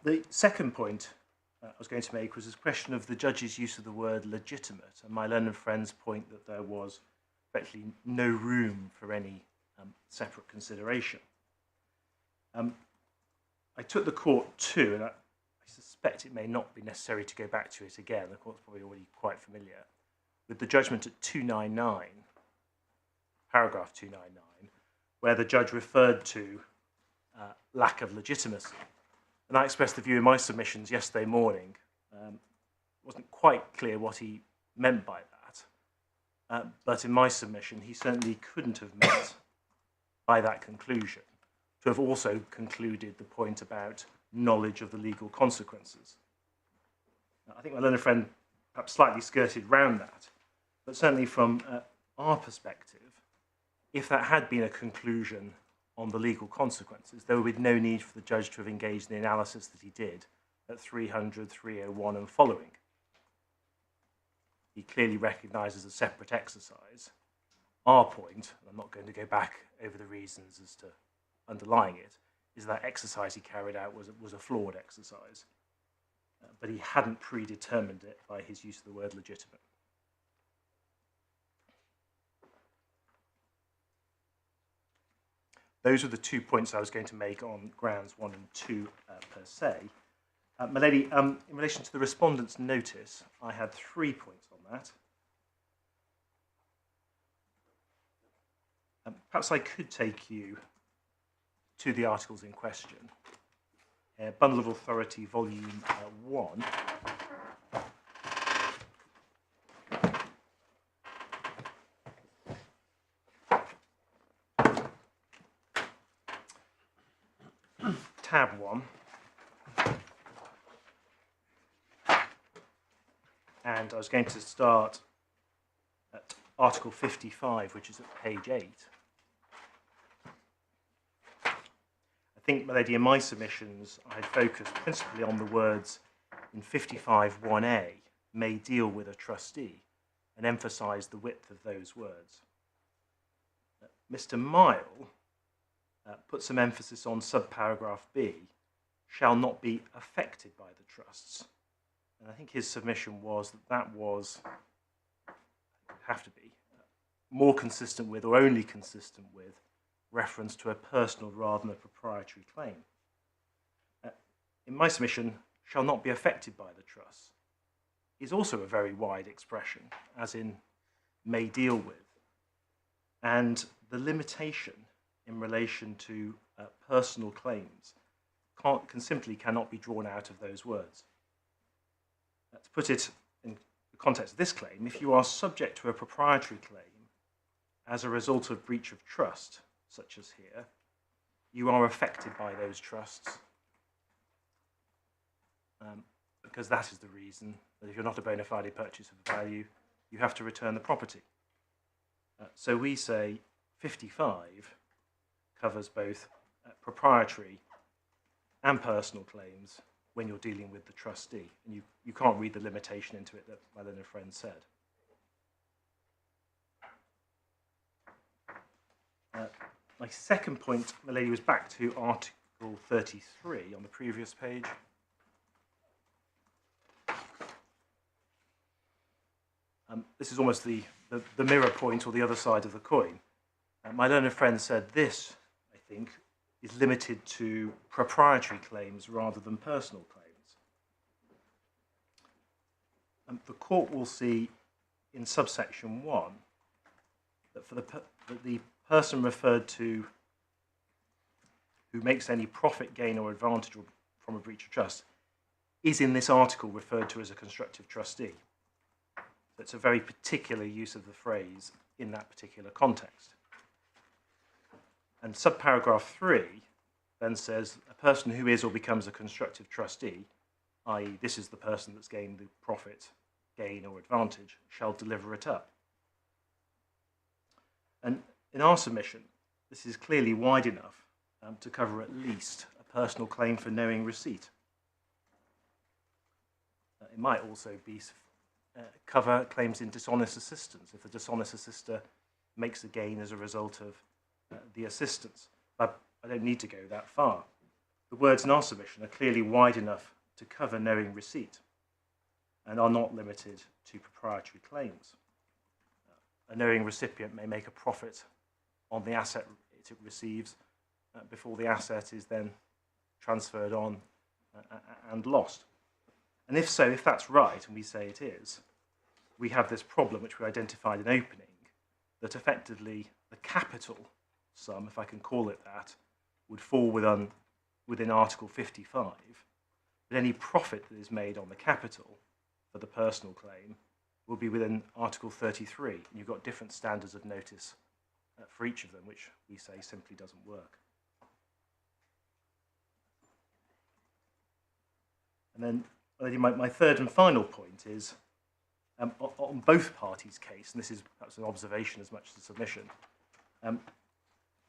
The second point I was going to make was this question of the judge's use of the word legitimate, and my learned friend's point that there was effectively no room for any separate consideration. I took the court to, and I suspect it may not be necessary to go back to it again, the court's probably already quite familiar, with the judgment at 299, paragraph 299, where the judge referred to lack of legitimacy. And I expressed the view in my submissions yesterday morning. It wasn't quite clear what he meant by that, but in my submission he certainly couldn't have meant by that conclusion to have also concluded the point about knowledge of the legal consequences. Now, I think my learned friend perhaps slightly skirted round that, but certainly from our perspective, if that had been a conclusion on the legal consequences, there would be no need for the judge to have engaged in the analysis that he did at 300, 301 and following. He clearly recognises a separate exercise. Our point, and I'm not going to go back over the reasons as to underlying it, is that exercise he carried out was a flawed exercise, but he hadn't predetermined it by his use of the word legitimate. Those are the 2 points I was going to make on grounds 1 and 2 per se. My lady, in relation to the respondent's notice, I had 3 points on that. Perhaps I could take you to the articles in question. Bundle of Authority, Volume 1. Tab 1. And I was going to start at Article 55, which is at page 8. I think, my lady, in my submissions, I had focused principally on the words in 55(1)(a, may deal with a trustee, and emphasised the width of those words. Mr. Mile put some emphasis on subparagraph B, shall not be affected by the trusts. And I think his submission was that that was, would have to be, more consistent with, or only consistent with, reference to a personal rather than a proprietary claim. In my submission, shall not be affected by the trust is also a very wide expression, as in may deal with. And the limitation in relation to personal claims cannot be drawn out of those words. To put it in the context of this claim, if you are subject to a proprietary claim as a result of breach of trust, such as here, you are affected by those trusts, because that is the reason that if you're not a bona fide purchase of value, you have to return the property. So we say 55 covers both proprietary and personal claims when you're dealing with the trustee. And you can't read the limitation into it that my learned friend said. My second point, my lady, was back to Article 33 on the previous page. This is almost the mirror point or the other side of the coin. My learned friend said this, I think, is limited to proprietary claims rather than personal claims. The court will see in subsection 1 that for the person referred to who makes any profit, gain or advantage from a breach of trust is in this article referred to as a constructive trustee. That's a very particular use of the phrase in that particular context. And subparagraph 3 then says a person who is or becomes a constructive trustee, i.e. this is the person that's gained the profit, gain or advantage, shall deliver it up. And in our submission, this is clearly wide enough to cover at least a personal claim for knowing receipt. It might also be cover claims in dishonest assistance if the dishonest assister makes a gain as a result of the assistance. I don't need to go that far. The words in our submission are clearly wide enough to cover knowing receipt and are not limited to proprietary claims. A knowing recipient may make a profit on the asset it receives before the asset is then transferred on and lost. And if so, if that's right, and we say it is, we have this problem which we identified in opening, that effectively the capital sum, if I can call it that, would fall within Article 55, but any profit that is made on the capital for the personal claim will be within Article 33, and you've got different standards of notice for each of them, which we say simply doesn't work. And then my third and final point is, on both parties' case, and this is perhaps an observation as much as a submission,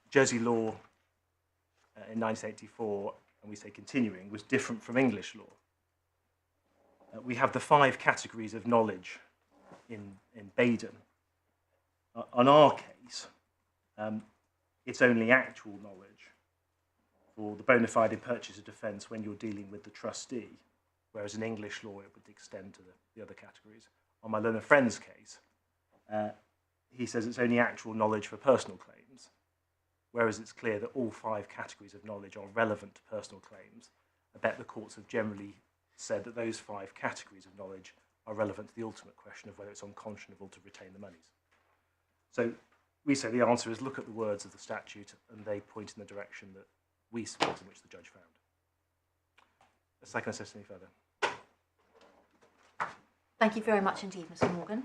Jersey law in 1984, and we say continuing, was different from English law. We have the 5 categories of knowledge in Baden. On our case, it's only actual knowledge for the bona fide purchase of defence when you're dealing with the trustee, whereas in English law it would extend to the other categories. On my learned friend's case, he says it's only actual knowledge for personal claims, whereas it's clear that all 5 categories of knowledge are relevant to personal claims. I bet the courts have generally said that those 5 categories of knowledge are relevant to the ultimate question of whether it's unconscionable to retain the monies. So we say the answer is look at the words of the statute and they point in the direction that we support in which the judge found. Can I assist any further? Thank you very much indeed, Mr. Morgan.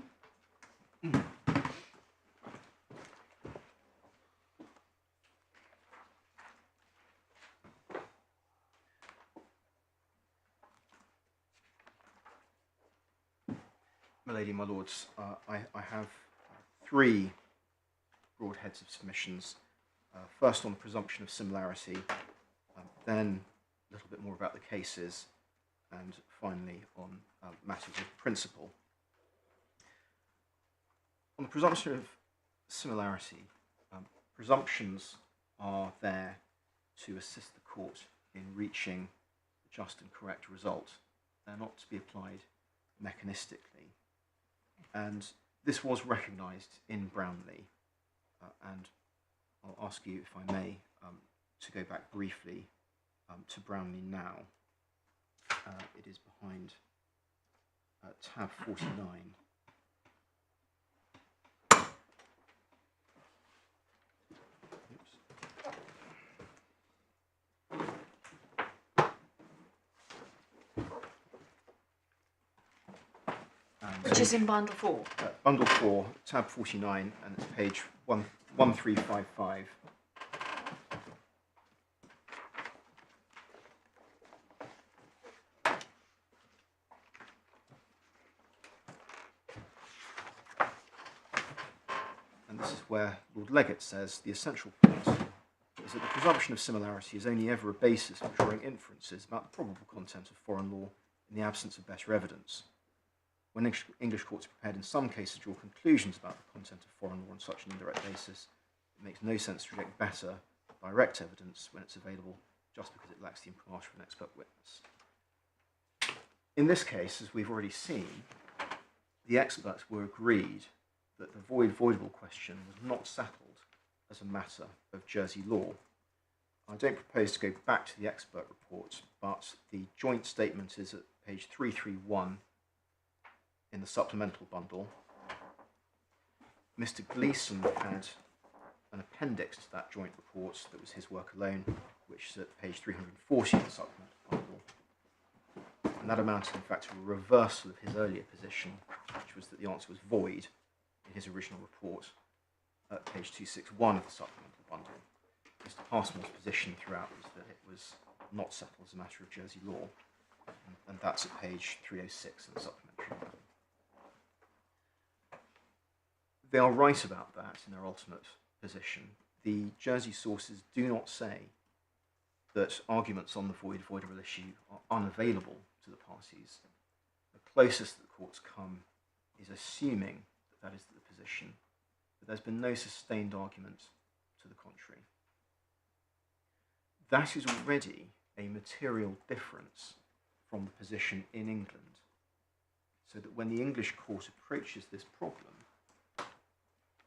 My lady, my lords, I have 3 broad heads of submissions. First on the presumption of similarity, then a little bit more about the cases, and finally on matters of principle. On the presumption of similarity, presumptions are there to assist the court in reaching a just and correct result. They're not to be applied mechanistically. And this was recognised in Brownlee, and I'll ask you, if I may, to go back briefly to Brownlee now. It is behind tab 49. Which is in Bundle 4. Bundle 4, tab 49, and it's page 1355. And this is where Lord Legate says the essential point is that the presumption of similarity is only ever a basis for drawing inferences about the probable content of foreign law in the absence of better evidence. When English courts are prepared in some cases to draw conclusions about the content of foreign law on such an indirect basis, it makes no sense to reject better, direct evidence when it's available just because it lacks the imprimatur of an expert witness. In this case, as we've already seen, the experts were agreed that the voidable question was not settled as a matter of Jersey law. I don't propose to go back to the expert report, but the joint statement is at page 331 in the supplemental bundle. Mr. Gleeson had an appendix to that joint report that was his work alone, which is at page 340 of the supplemental bundle. And that amounted, in fact, to a reversal of his earlier position, which was that the answer was void in his original report at page 261 of the supplemental bundle. Mr. Passmore's position throughout was that it was not settled as a matter of Jersey law, and that's at page 306 in the supplementary bundle. They are right about that in their ultimate position. The Jersey sources do not say that arguments on the voidable issue are unavailable to the parties. The closest that the courts come is assuming that that is the position, but there's been no sustained argument to the contrary. That is already a material difference from the position in England, so that when the English court approaches this problem,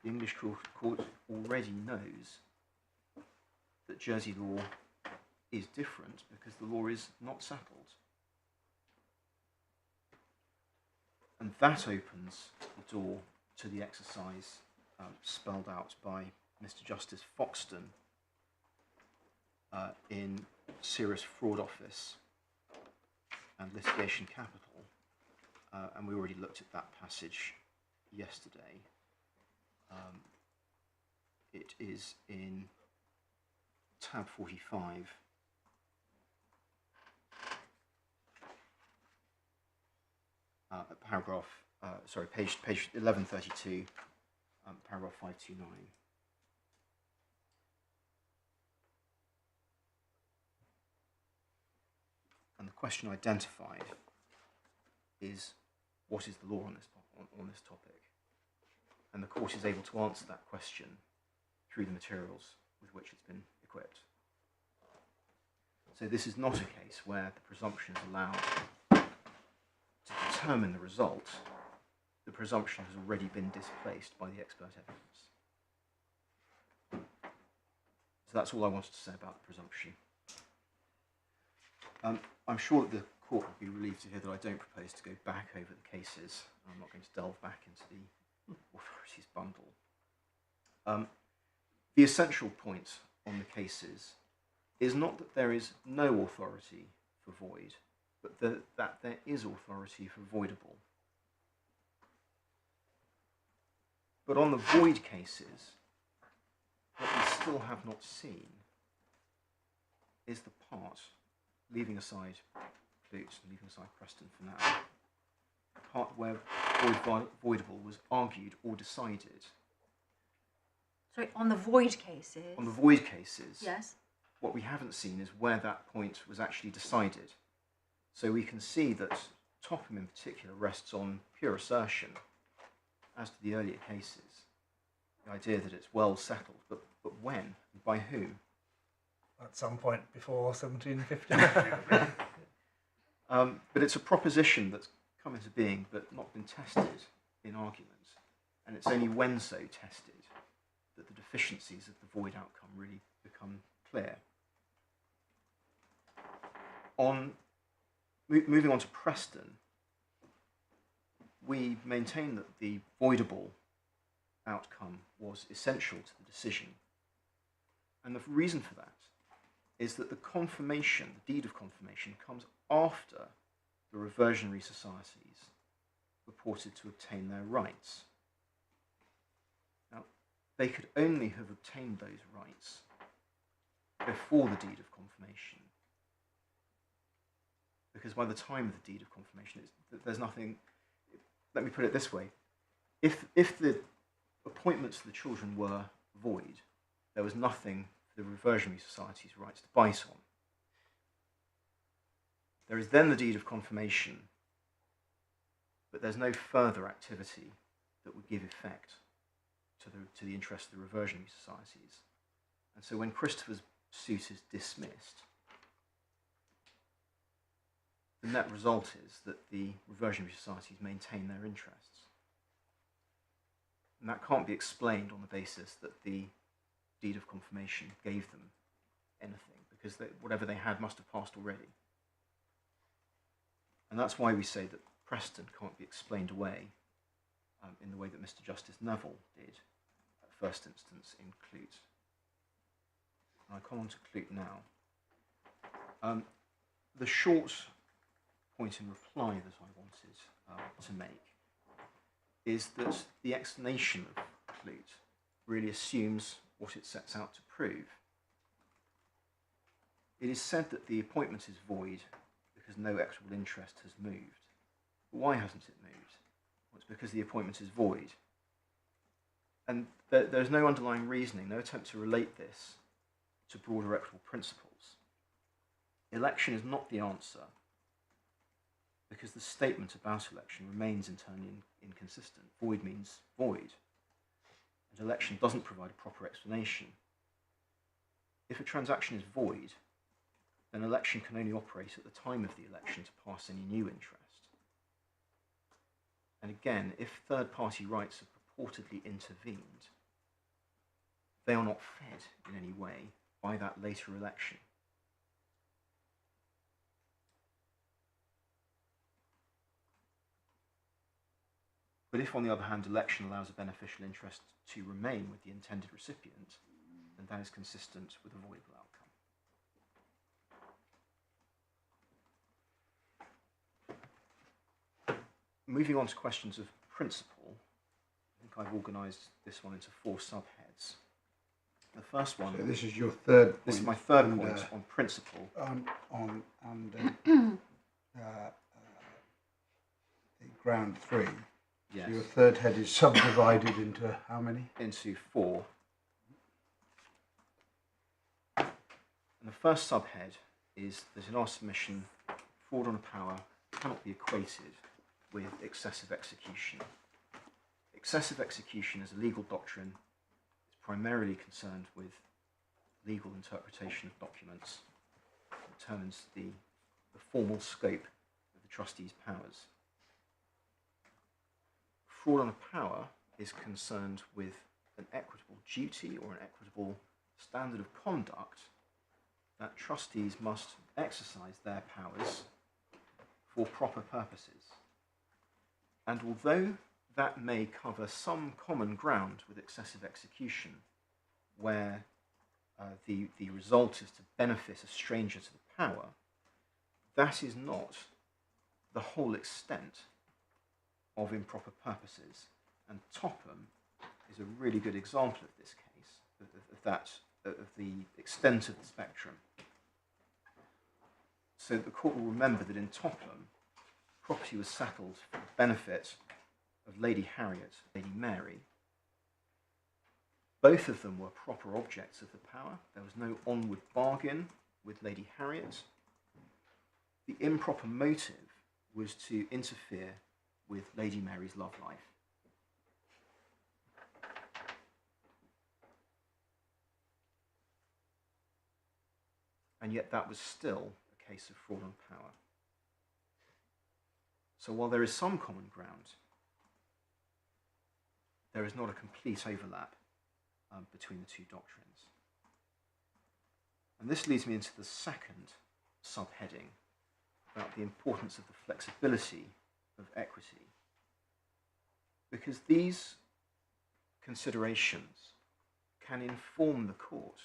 the English court already knows that Jersey law is different because the law is not settled. And that opens the door to the exercise spelled out by Mr. Justice Foxton in Serious Fraud Office and Litigation Capital. And we already looked at that passage yesterday. It is in tab 45. Paragraph, page 1132, paragraph 529. And the question identified is, what is the law on this topic? And the court is able to answer that question through the materials with which it's been equipped. So this is not a case where the presumption is allowed to determine the result. The presumption has already been displaced by the expert evidence. So that's all I wanted to say about the presumption. I'm sure that the court will be relieved to hear that I don't propose to go back over the cases. I'm not going to delve back into the authorities bundle. The essential point on the cases is not that there is no authority for void, but that there is authority for voidable. But on the void cases, what we still have not seen is the part, leaving aside Clute and leaving aside Preston for now, the part where voidable was argued or decided. Sorry, on the void cases? On the void cases, yes. What we haven't seen is where that point was actually decided. So we can see that Topham in particular rests on pure assertion as to the earlier cases. The idea that it's well settled, but when? By whom? At some point before 1750. But it's a proposition that's come into being but not been tested in argument. And it's only when so tested that the deficiencies of the void outcome really become clear. Moving on to Preston, we maintain that the voidable outcome was essential to the decision. And the reason for that is that the confirmation, the deed of confirmation, comes after the reversionary societies purported to obtain their rights. Now, they could only have obtained those rights before the deed of confirmation, because by the time of the deed of confirmation, there's nothing. Let me put it this way: if the appointments to the children were void, there was nothing for the reversionary society's rights to bite on. There is then the deed of confirmation, but there's no further activity that would give effect to the interest of the reversionary societies. And so when Christopher's suit is dismissed, the net result is that the reversionary societies maintain their interests. And that can't be explained on the basis that the deed of confirmation gave them anything, because whatever they had must have passed already. And that's why we say that precedent can't be explained away in the way that Mr. Justice Neville did at first instance in Clute. And I come on to Clute now. The short point in reply that I wanted to make is that the explanation of Clute really assumes what it sets out to prove. It is said that the appointment is void because no equitable interest has moved. But why hasn't it moved? Well, it's because the appointment is void. And there's no underlying reasoning, no attempt to relate this to broader equitable principles. Election is not the answer because the statement about election remains internally inconsistent. Void means void, and election doesn't provide a proper explanation. If a transaction is void, then election can only operate at the time of the election to pass any new interest. And again, if third-party rights have purportedly intervened, they are not fed in any way by that later election. But if, on the other hand, election allows a beneficial interest to remain with the intended recipient, then that is consistent with a voidable outcome. Moving on to questions of principle, I think I've organised this one into 4 subheads. The first one... So this is your third point. This is my third point on principle. Ground 3. Yes. So your third head is subdivided into how many? Into 4. And the first subhead is that in our submission, fraud on a power cannot be equated with excessive execution. Excessive execution as a legal doctrine is primarily concerned with legal interpretation of documents. It determines the formal scope of the trustee's powers. Fraud on a power is concerned with an equitable duty or an equitable standard of conduct that trustees must exercise their powers for proper purposes. And although that may cover some common ground with excessive execution, where the result is to benefit a stranger to the power, that is not the whole extent of improper purposes, and Topham is a really good example of this case, of the extent of the spectrum. So the court will remember that in Topham, property was settled for the benefit of Lady Harriet and Lady Mary. Both of them were proper objects of the power. There was no onward bargain with Lady Harriet. The improper motive was to interfere with Lady Mary's love life. And yet that was still a case of fraud on power. So while there is some common ground, there is not a complete overlap between the two doctrines. And this leads me into the second subheading about the importance of the flexibility of equity, because these considerations can inform the court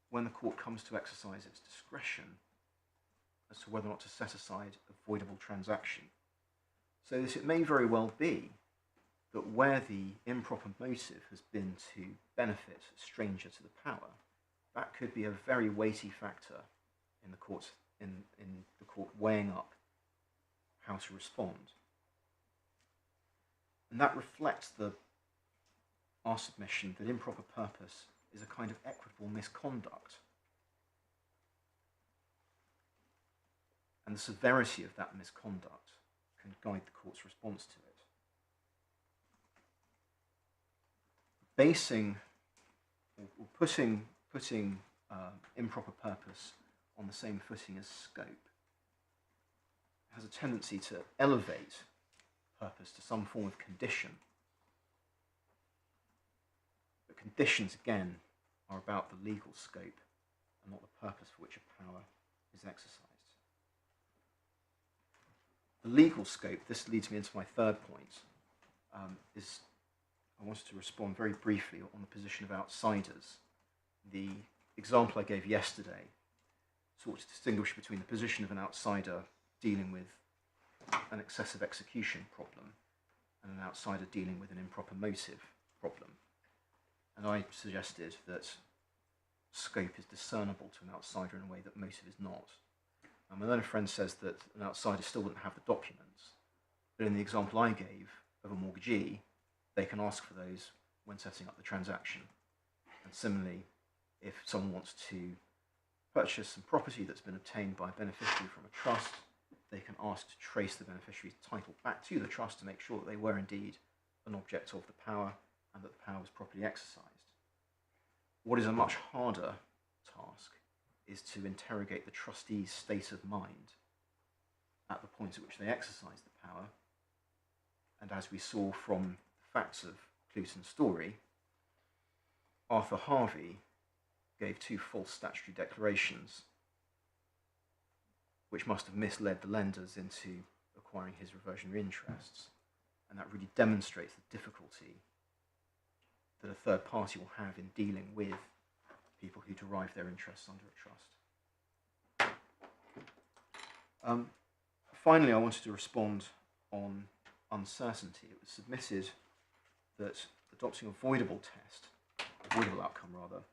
when the court comes to exercise its discretion as to whether or not to set aside a voidable transaction. So that it may very well be that where the improper motive has been to benefit a stranger to the power, that could be a very weighty factor in the court weighing up how to respond. And that reflects our submission that improper purpose is a kind of equitable misconduct. And the severity of that misconduct can guide the court's response to it. Basing or putting improper purpose on the same footing as scope has a tendency to elevate purpose to some form of condition, conditions, again, are about the legal scope and not the purpose for which a power is exercised. The legal scope, this leads me into my third point, is I wanted to respond very briefly on the position of outsiders. The example I gave yesterday sought to distinguish between the position of an outsider dealing with an excessive execution problem and an outsider dealing with an improper motive problem. And I suggested that scope is discernible to an outsider in a way that motive is not. My learned friend says that an outsider still wouldn't have the documents, but in the example I gave of a mortgagee, they can ask for those when setting up the transaction. And similarly, if someone wants to purchase some property that's been obtained by a beneficiary from a trust, they can ask to trace the beneficiary's title back to the trust to make sure that they were indeed an object of the power and that the power was properly exercised. What is a much harder task is to interrogate the trustee's state of mind at the point at which they exercise the power. And as we saw from the facts of Coulson's story, Arthur Harvey gave 2 false statutory declarations which must have misled the lenders into acquiring his reversionary interests. And that really demonstrates the difficulty that a third party will have in dealing with people who derive their interests under a trust. Finally, I wanted to respond on uncertainty. It was submitted that adopting a voidable test, a voidable outcome rather,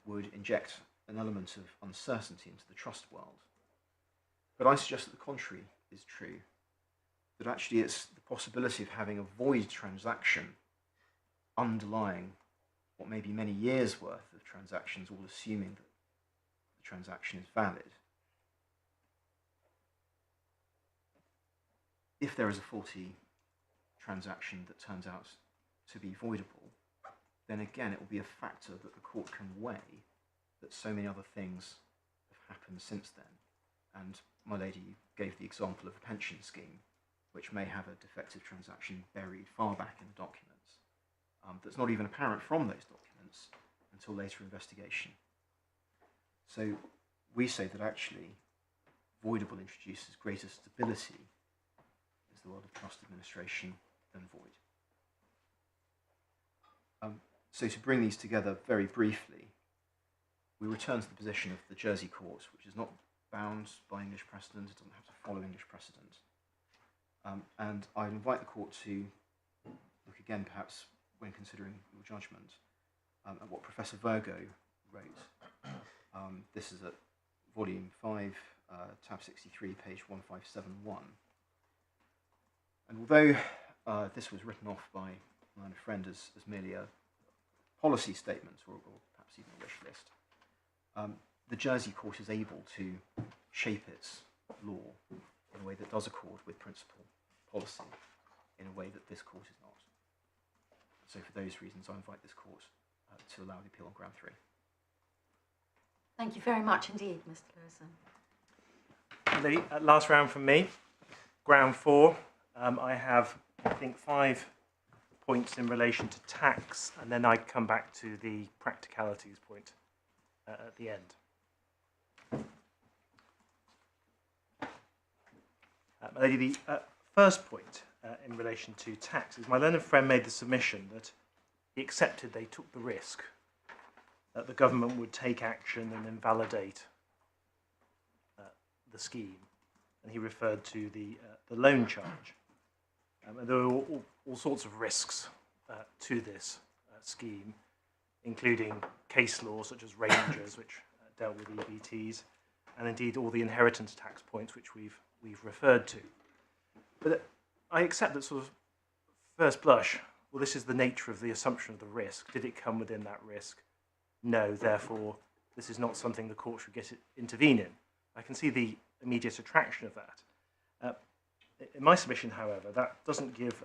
would inject an element of uncertainty into the trust world. But I suggest that the contrary is true, that actually it's the possibility of having a void transaction underlying what may be many years' worth of transactions, all assuming that the transaction is valid. If there is a faulty transaction that turns out to be voidable, then again it will be a factor that the court can weigh that so many other things have happened since then. And my lady gave the example of a pension scheme, which may have a defective transaction buried far back in the documents, that's not even apparent from those documents until later investigation. So we say that actually voidable introduces greater stability into the world of trust administration than void. So to bring these together very briefly, we return to the position of the Jersey court, which is not bound by English precedent, it doesn't have to follow English precedent. And I invite the court to look again, perhaps when considering your judgment, at what Professor Virgo wrote. This is at volume 5, tab 63, page 1571. And although this was written off by my friend as merely a policy statement or perhaps even a wish list, the Jersey court is able to shape its law in a way that does accord with principal policy, in a way that this court is not. So for those reasons, I invite this court to allow the appeal on ground 3. Thank you very much indeed, Mr. Lewison. The last round from me, ground 4. I have, I think, 5 points in relation to tax, and then I come back to the practicalities point at the end. My lady, the first point in relation to tax is my learned friend made the submission that he accepted they took the risk that the government would take action and invalidate the scheme, and he referred to the loan charge. And there were all sorts of risks to this scheme, including case law such as Rangers, which dealt with EBTs, and indeed all the inheritance tax points which we've referred to. But I accept that sort of first blush, well, this is the nature of the assumption of the risk. Did it come within that risk? No, therefore, this is not something the court should intervene in. I can see the immediate attraction of that. In my submission, however, that doesn't give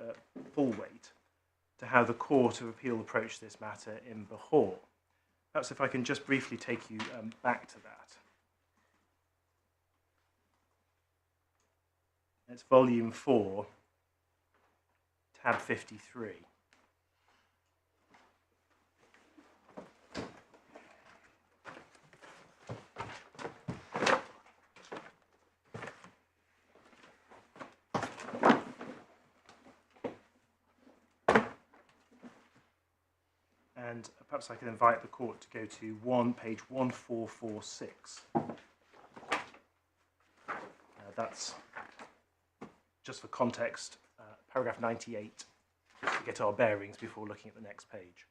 full weight to how the Court of Appeal approached this matter in Bahor. Perhaps if I can just briefly take you back to that. It's volume 4, tab 53. And perhaps I can invite the court to go to page 1446. That's, just for context, paragraph 98, to get our bearings before looking at the next page.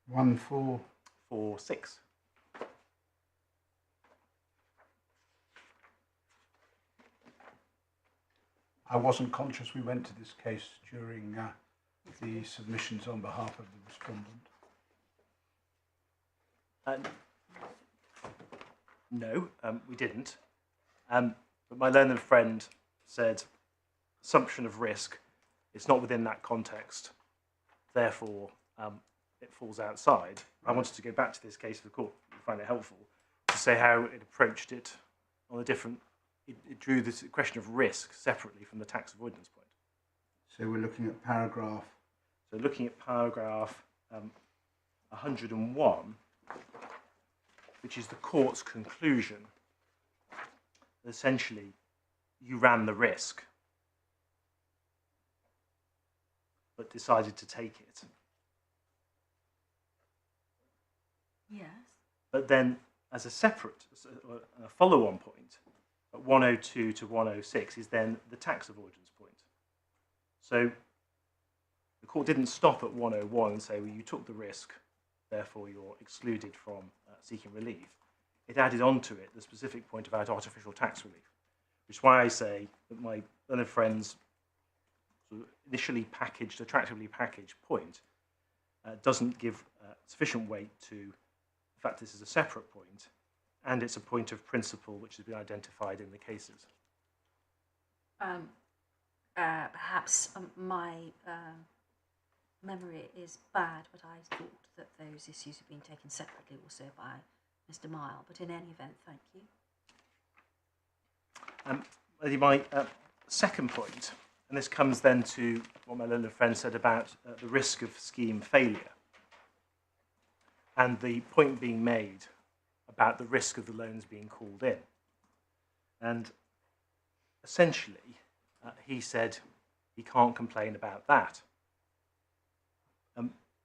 1446. I wasn't conscious we went to this case during the submissions on behalf of the respondent. No, we didn't. But my learned friend said assumption of risk is not within that context, therefore it falls outside. I wanted to go back to this case for the court, I find it helpful, to say how it approached it on a different, it drew this question of risk separately from the tax avoidance point. So we're looking at paragraph. So looking at paragraph 101, which is the court's conclusion, essentially you ran the risk, but decided to take it. Yes. But then, as a separate, a follow-on point, at 102 to 106 is then the tax avoidance point. So the court didn't stop at 101 and say, well, you took the risk, therefore you're excluded from seeking relief. It added on to it the specific point about artificial tax relief, which is why I say that my other friend's sort of initially packaged, attractively packaged point doesn't give sufficient weight to the fact this is a separate point, and it's a point of principle which has been identified in the cases. Perhaps my memory is bad, but I thought that those issues have been taken separately also by Mr. Mile, but in any event, thank you. My second point, and this comes then to what my learned friend said about the risk of scheme failure, and the point being made about the risk of the loans being called in. And essentially, he said he can't complain about that.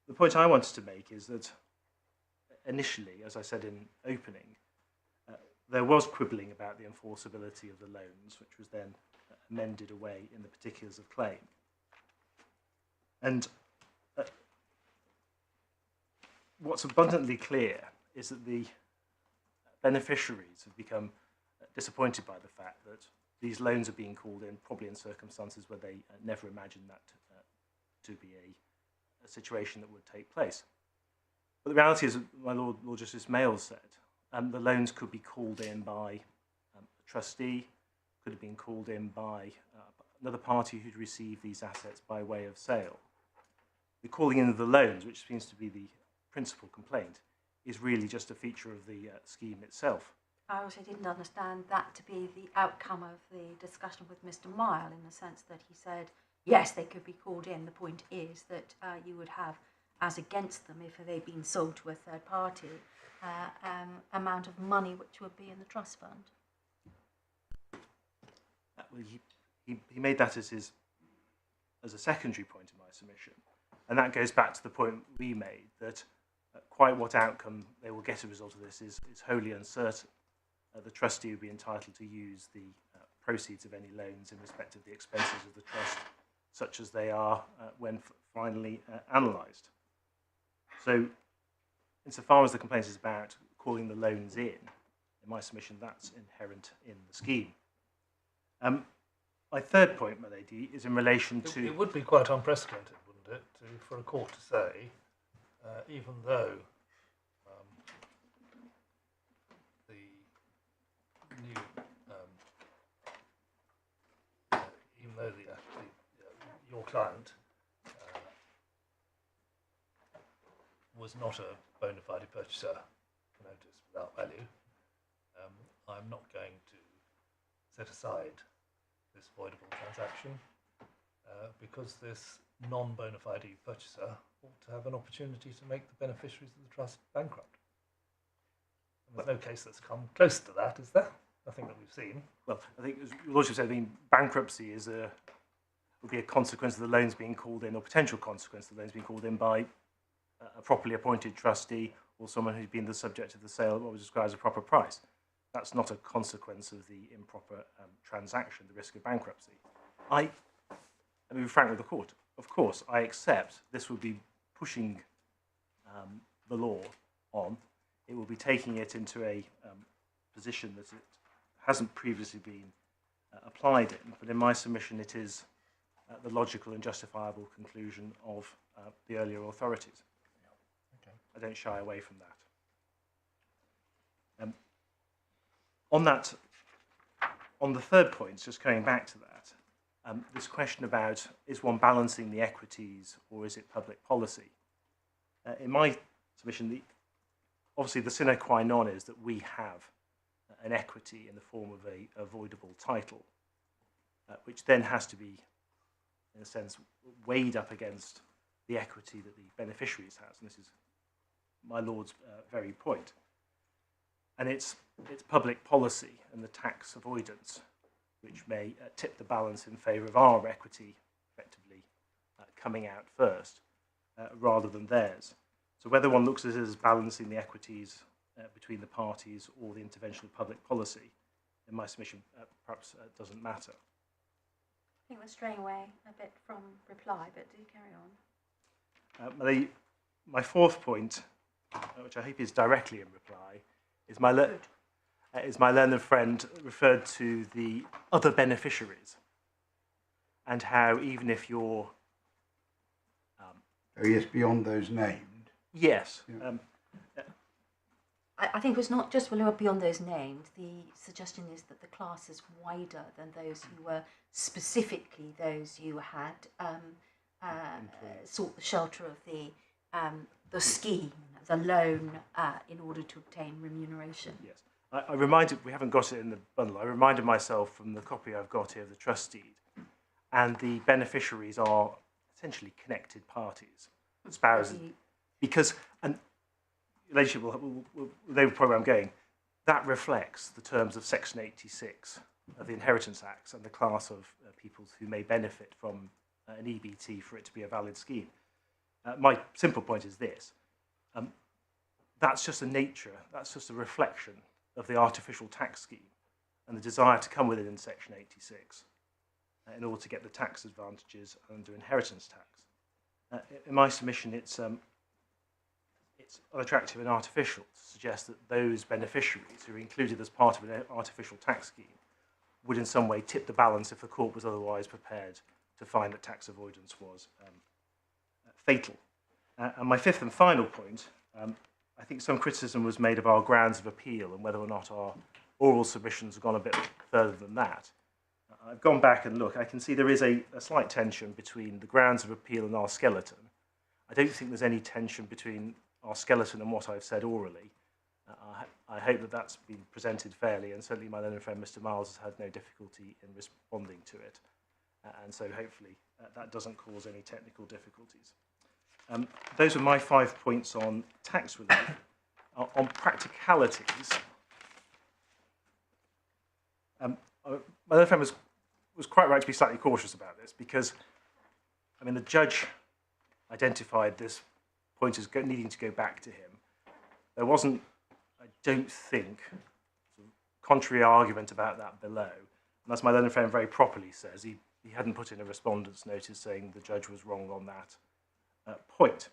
The point I wanted to make is that initially, as I said in opening, there was quibbling about the enforceability of the loans, which was then amended away in the particulars of claim. And what's abundantly clear is that the beneficiaries have become disappointed by the fact that these loans are being called in, probably in circumstances where they never imagined that to be a situation that would take place. But the reality is, my Lord Justice Mail said, the loans could be called in by a trustee, could have been called in by another party who'd received these assets by way of sale. The calling in of the loans, which seems to be the principal complaint, is really just a feature of the scheme itself. I also didn't understand that to be the outcome of the discussion with Mr. Mile, in the sense that he said, yes, they could be called in. The point is that you would have, as against them, if they'd been sold to a third party, amount of money which would be in the trust fund. Well, he made that as a secondary point in my submission, and that goes back to the point we made that quite what outcome they will get as a result of this is wholly uncertain. The trustee would be entitled to use the proceeds of any loans in respect of the expenses of the trust, such as they are when finally analysed. So, insofar as the complaint is about calling the loans in my submission, that's inherent in the scheme. My third point, my lady, is in relation to... It would be quite unprecedented, wouldn't it, for a court to say, even though your client was not a bona fide purchaser, Pinotage without value, I'm not going to set aside this voidable transaction because this non-bona fide purchaser ought to have an opportunity to make the beneficiaries of the trust bankrupt. And there's no case that's come close to that, is there? Nothing that we've seen. Well, I think, as your Lordship said, bankruptcy would be a consequence of the loans being called in, or potential consequence of the loans being called in by a properly appointed trustee or someone who's been the subject of the sale at what was described as a proper price. That's not a consequence of the improper transaction, the risk of bankruptcy. Let me be frank with the court. Of course, I accept this would be pushing the law on. It will be taking it into a position that it hasn't previously been applied in, but in my submission it is the logical and justifiable conclusion of the earlier authorities. Okay. I don't shy away from that. On the third point, just coming back to that, this question about is one balancing the equities or is it public policy? In my submission, obviously the sine qua non is that we have an equity in the form of a avoidable title, which then has to be, in a sense, weighed up against the equity that the beneficiaries has. And this is my Lord's very point. And it's public policy and the tax avoidance which may tip the balance in favour of our equity effectively coming out first rather than theirs. So whether one looks at it as balancing the equities between the parties or the intervention of public policy, in my submission, perhaps doesn't matter. I think we're straying away a bit from reply, but do carry on. My fourth point, which I hope is directly in reply, is my learned friend referred to the other beneficiaries and how even if you're... Oh yes, beyond those named. Yes. Yeah. I think it's not just beyond those named. The suggestion is that the class is wider than those who were specifically those who had sought the shelter of the scheme, the loan, in order to obtain remuneration. Yes. I reminded, we haven't got it in the bundle, I reminded myself from the copy I've got here of the Trustees, and the beneficiaries are essentially connected parties, spouses, because, and relationship will know probably where I'm going, that reflects the terms of Section 86 of the Inheritance Acts and the class of people who may benefit from an EBT for it to be a valid scheme. My simple point is this. That's just a nature, that's just a reflection of the artificial tax scheme and the desire to come within Section 86 in order to get the tax advantages under inheritance tax. In my submission, it's unattractive and artificial to suggest that those beneficiaries who are included as part of an artificial tax scheme would in some way tip the balance if the court was otherwise prepared to find that tax avoidance was fatal. And my fifth and final point, I think some criticism was made of our grounds of appeal and whether or not our oral submissions have gone a bit further than that. I've gone back and look. I can see there is a slight tension between the grounds of appeal and our skeleton. I don't think there's any tension between our skeleton and what I've said orally. I hope that that's been presented fairly, and certainly my learned friend Mr. Miles has had no difficulty in responding to it. And so hopefully that doesn't cause any technical difficulties. Those are my 5 points on tax relief. On practicalities, my learned friend was quite right to be slightly cautious about this because, I mean, the judge identified this point as needing to go back to him. There wasn't, I don't think, sort of contrary argument about that below. And as my learned friend very properly says, he hadn't put in a respondent's notice saying the judge was wrong on that point.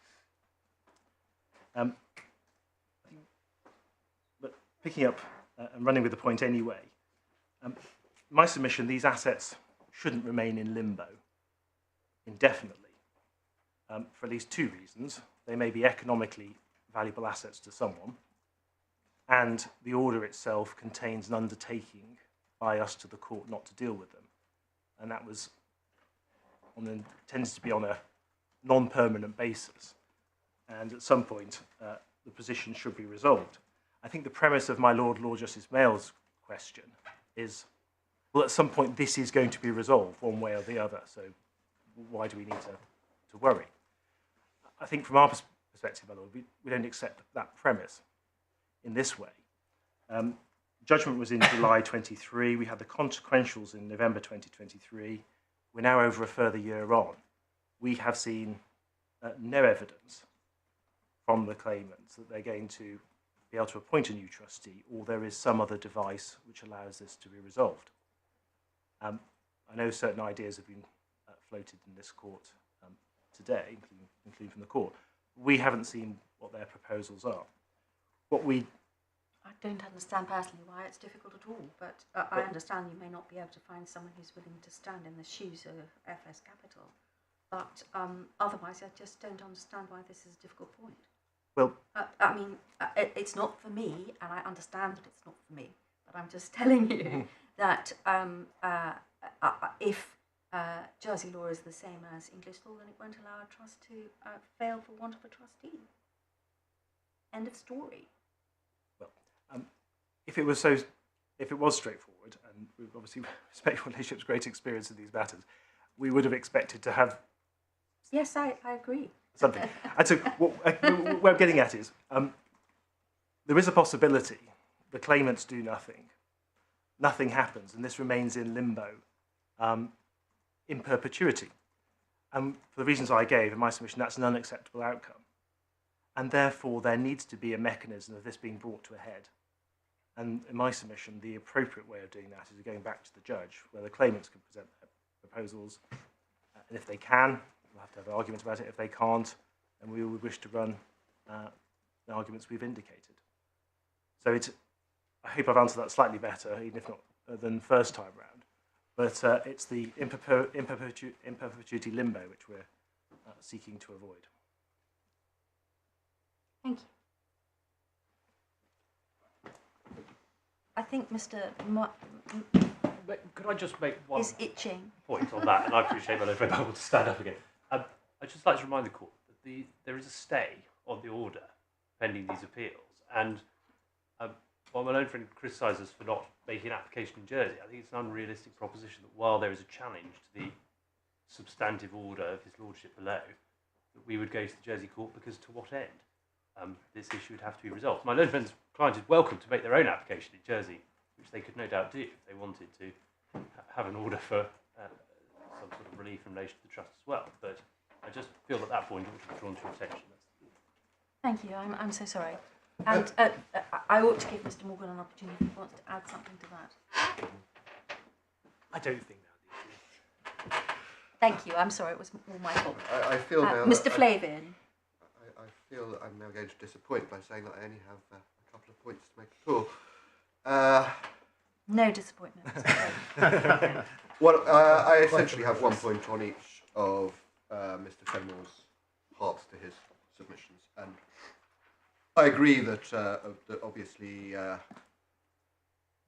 But picking up and running with the point anyway, my submission, these assets shouldn't remain in limbo indefinitely for at least 2 reasons. They may be economically valuable assets to someone, and the order itself contains an undertaking by us to the court not to deal with them. And that was tends to be on a non-permanent basis. And at some point, the position should be resolved. I think the premise of my Lord Justice Mayall's question is, well, at some point this is going to be resolved one way or the other, so why do we need to worry? I think from our perspective, my Lord, we don't accept that premise in this way. Judgment was in July 23. We had the consequentials in November 2023. We're now over a further year on. We have seen no evidence from the claimants that they're going to be able to appoint a new trustee, or there is some other device which allows this to be resolved. I know certain ideas have been floated in this court today, including from the court. We haven't seen what their proposals are. What we I don't understand personally why it's difficult at all, but I understand you may not be able to find someone who's willing to stand in the shoes of FS Capital. But otherwise, I just don't understand why this is a difficult point. Well, I mean, it's not for me, and I understand that it's not for me, but I'm just telling you that if Jersey law is the same as English law, then it won't allow a trust to fail for want of a trustee. End of story. if it was straightforward, and we obviously respect Relationship's great experience in these matters, we would have expected to have. Yes, I agree. Something. And so what I'm getting at is there is a possibility the claimants do nothing, nothing happens, and this remains in limbo in perpetuity. And for the reasons I gave in my submission, that's an unacceptable outcome. And therefore, there needs to be a mechanism of this being brought to a head. And in my submission, the appropriate way of doing that is going back to the judge, where the claimants can present their proposals. And if they can, we'll have to have an argument about it. If they can't, then we would wish to run the arguments we've indicated. So I hope I've answered that slightly better, even if not than first time round. But it's the in perpetuity limbo which we're seeking to avoid. Thank you. I think Mr. Could I just make one is itching. point on that? And I appreciate that if I'm able to stand up again. I'd just like to remind the court that there is a stay on the order pending these appeals. And while my own friend criticises us for not making an application in Jersey, I think it's an unrealistic proposition that while there is a challenge to the substantive order of his lordship below, that we would go to the Jersey court, because to what end? This issue would have to be resolved. My learned friend's client is welcome to make their own application in Jersey, which they could no doubt do if they wanted to have an order for some sort of relief in relation to the trust as well. But I just feel at that point it should be drawn to your attention. Thank you. I'm so sorry. And I ought to give Mr. Morgan an opportunity if he wants to add something to that. I don't think that. Thank you. I'm sorry. It was all my fault. I feel now Mr. Flavin. I feel that I'm now going to disappoint by saying that I only have a couple of points to make at all. No disappointment. Well, I essentially have 1 point on each of Mr. Fenmore's parts to his submissions, and I agree that, that obviously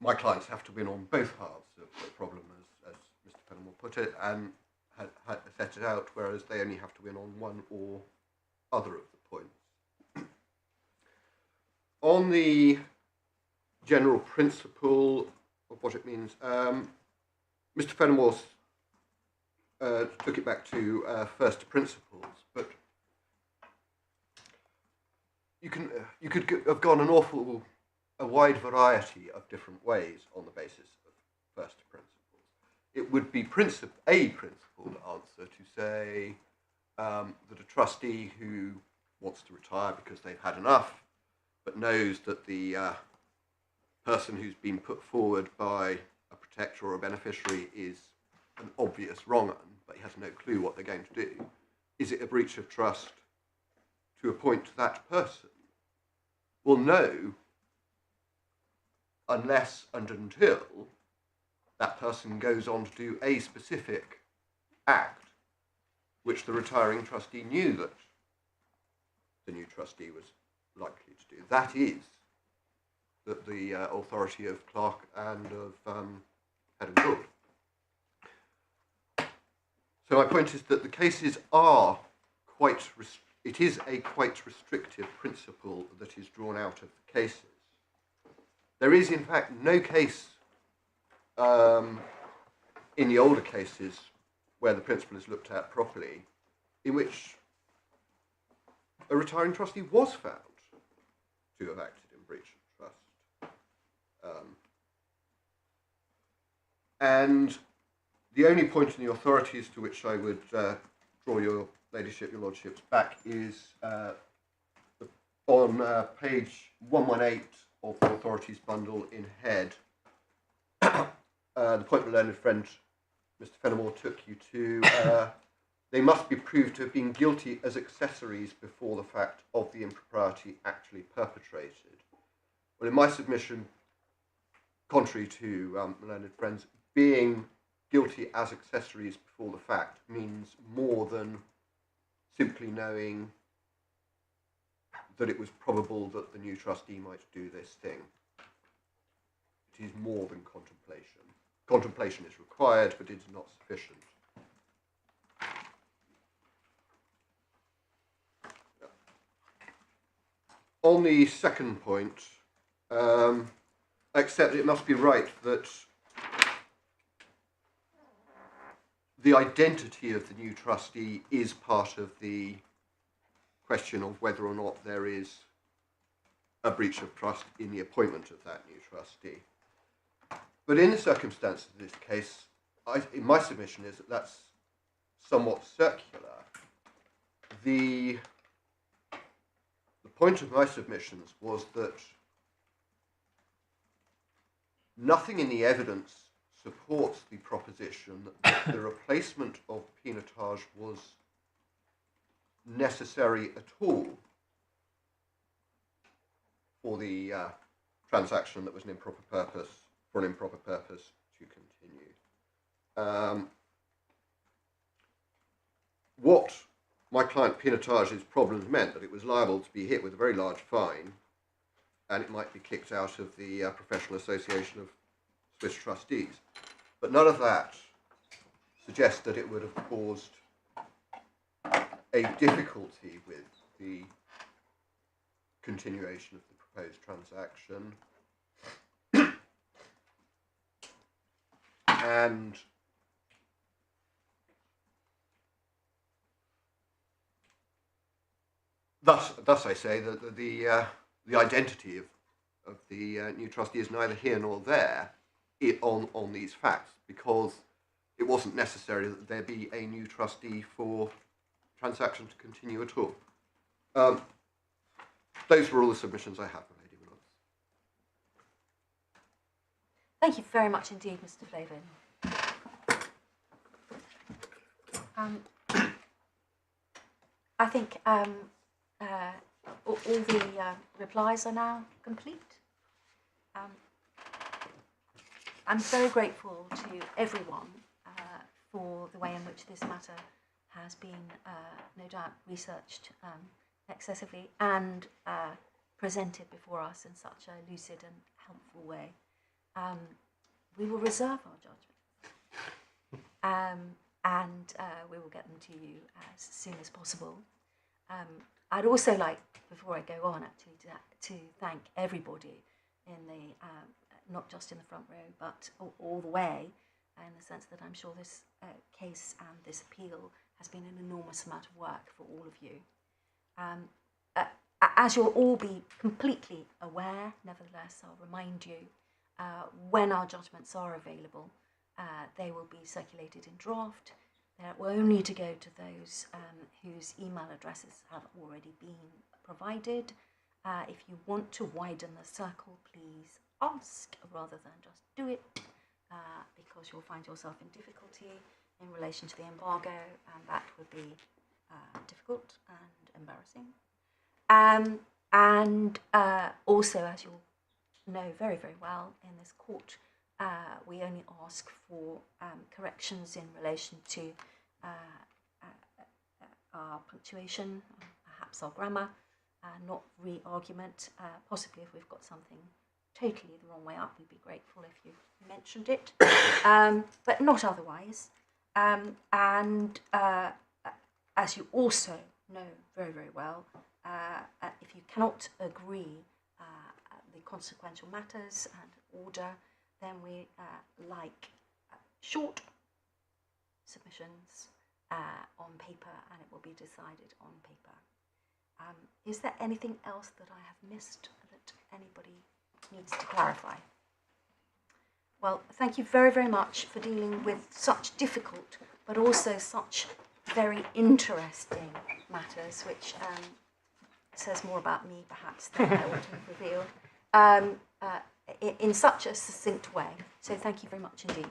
my clients have to win on both halves of the problem, as Mr. Fenmore put it, and had set it out, whereas they only have to win on one or other of the points. On the general principle of what it means, Mr. Fenmore took it back to first principles, but you could have gone a wide variety of different ways on the basis of first principles. It would be a principled answer to say that a trustee who wants to retire because they've had enough, but knows that the person who's been put forward by a protector or a beneficiary is an obvious wrong-un, but he has no clue what they're going to do. Is it a breach of trust to appoint that person? Well, no, unless and until that person goes on to do a specific act which the retiring trustee knew that the new trustee was likely to do. That is the authority of Clark and of Head and Gould. So my point is that the cases are it is a quite restrictive principle that is drawn out of the cases. There is, in fact, no case in the older cases where the principle is looked at properly in which a retiring trustee was found to have acted in breach of trust. And the only point in the authorities to which I would draw your lordship's back is the on page 118 of the authorities bundle in head, the point my learned friend Mr. Fenimore took you to, they must be proved to have been guilty as accessories before the fact of the impropriety actually perpetrated. Well, in my submission, contrary to my learned friends, being guilty as accessories before the fact means more than simply knowing that it was probable that the new trustee might do this thing. It is more than contemplation. Contemplation is required, but it is not sufficient. On the second point, I accept it must be right that the identity of the new trustee is part of the question of whether or not there is a breach of trust in the appointment of that new trustee. But in the circumstance of this case, in my submission is that that's somewhat circular. The point of my submissions was that nothing in the evidence supports the proposition that the replacement of Pinotage was necessary at all for the transaction that was an improper purpose, for an improper purpose to continue. What my client Pinotage's problems meant that it was liable to be hit with a very large fine, and it might be kicked out of the Professional Association of Swiss Trustees. But none of that suggests that it would have caused a difficulty with the continuation of the proposed transaction. And thus I say that the identity of the new trustee is neither here nor there on these facts, because it wasn't necessary that there be a new trustee for transaction to continue at all. Those were all the submissions I have, Lady Williams. Thank you very much indeed, Mr. Flavin. I think all the replies are now complete. I'm very grateful to everyone for the way in which this matter has been, no doubt, researched excessively and presented before us in such a lucid and helpful way. We will reserve our judgment, and we will get them to you as soon as possible. I'd also like, before I go on, actually, to thank everybody in the, not just in the front row, but all the way, in the sense that I'm sure this case and this appeal has been an enormous amount of work for all of you. As you'll all be completely aware, nevertheless, I'll remind you, when our judgments are available, they will be circulated in draft. They will only to go to those whose email addresses have already been provided. If you want to widen the circle, please ask rather than just do it, because you'll find yourself in difficulty in relation to the embargo, and that would be difficult and embarrassing. And also, as you'll know very, very well, in this court, we only ask for corrections in relation to our punctuation, perhaps our grammar, not re-argument. Possibly if we've got something totally the wrong way up, we'd be grateful if you mentioned it, but not otherwise. And as you also know very, very well, if you cannot agree the consequential matters and order, then we like short submissions on paper, and it will be decided on paper. Is there anything else that I have missed that anybody needs to clarify? Well, thank you very, very much for dealing with such difficult but also such very interesting matters, which says more about me, perhaps, than I ought to have revealed, in such a succinct way. So thank you very much indeed.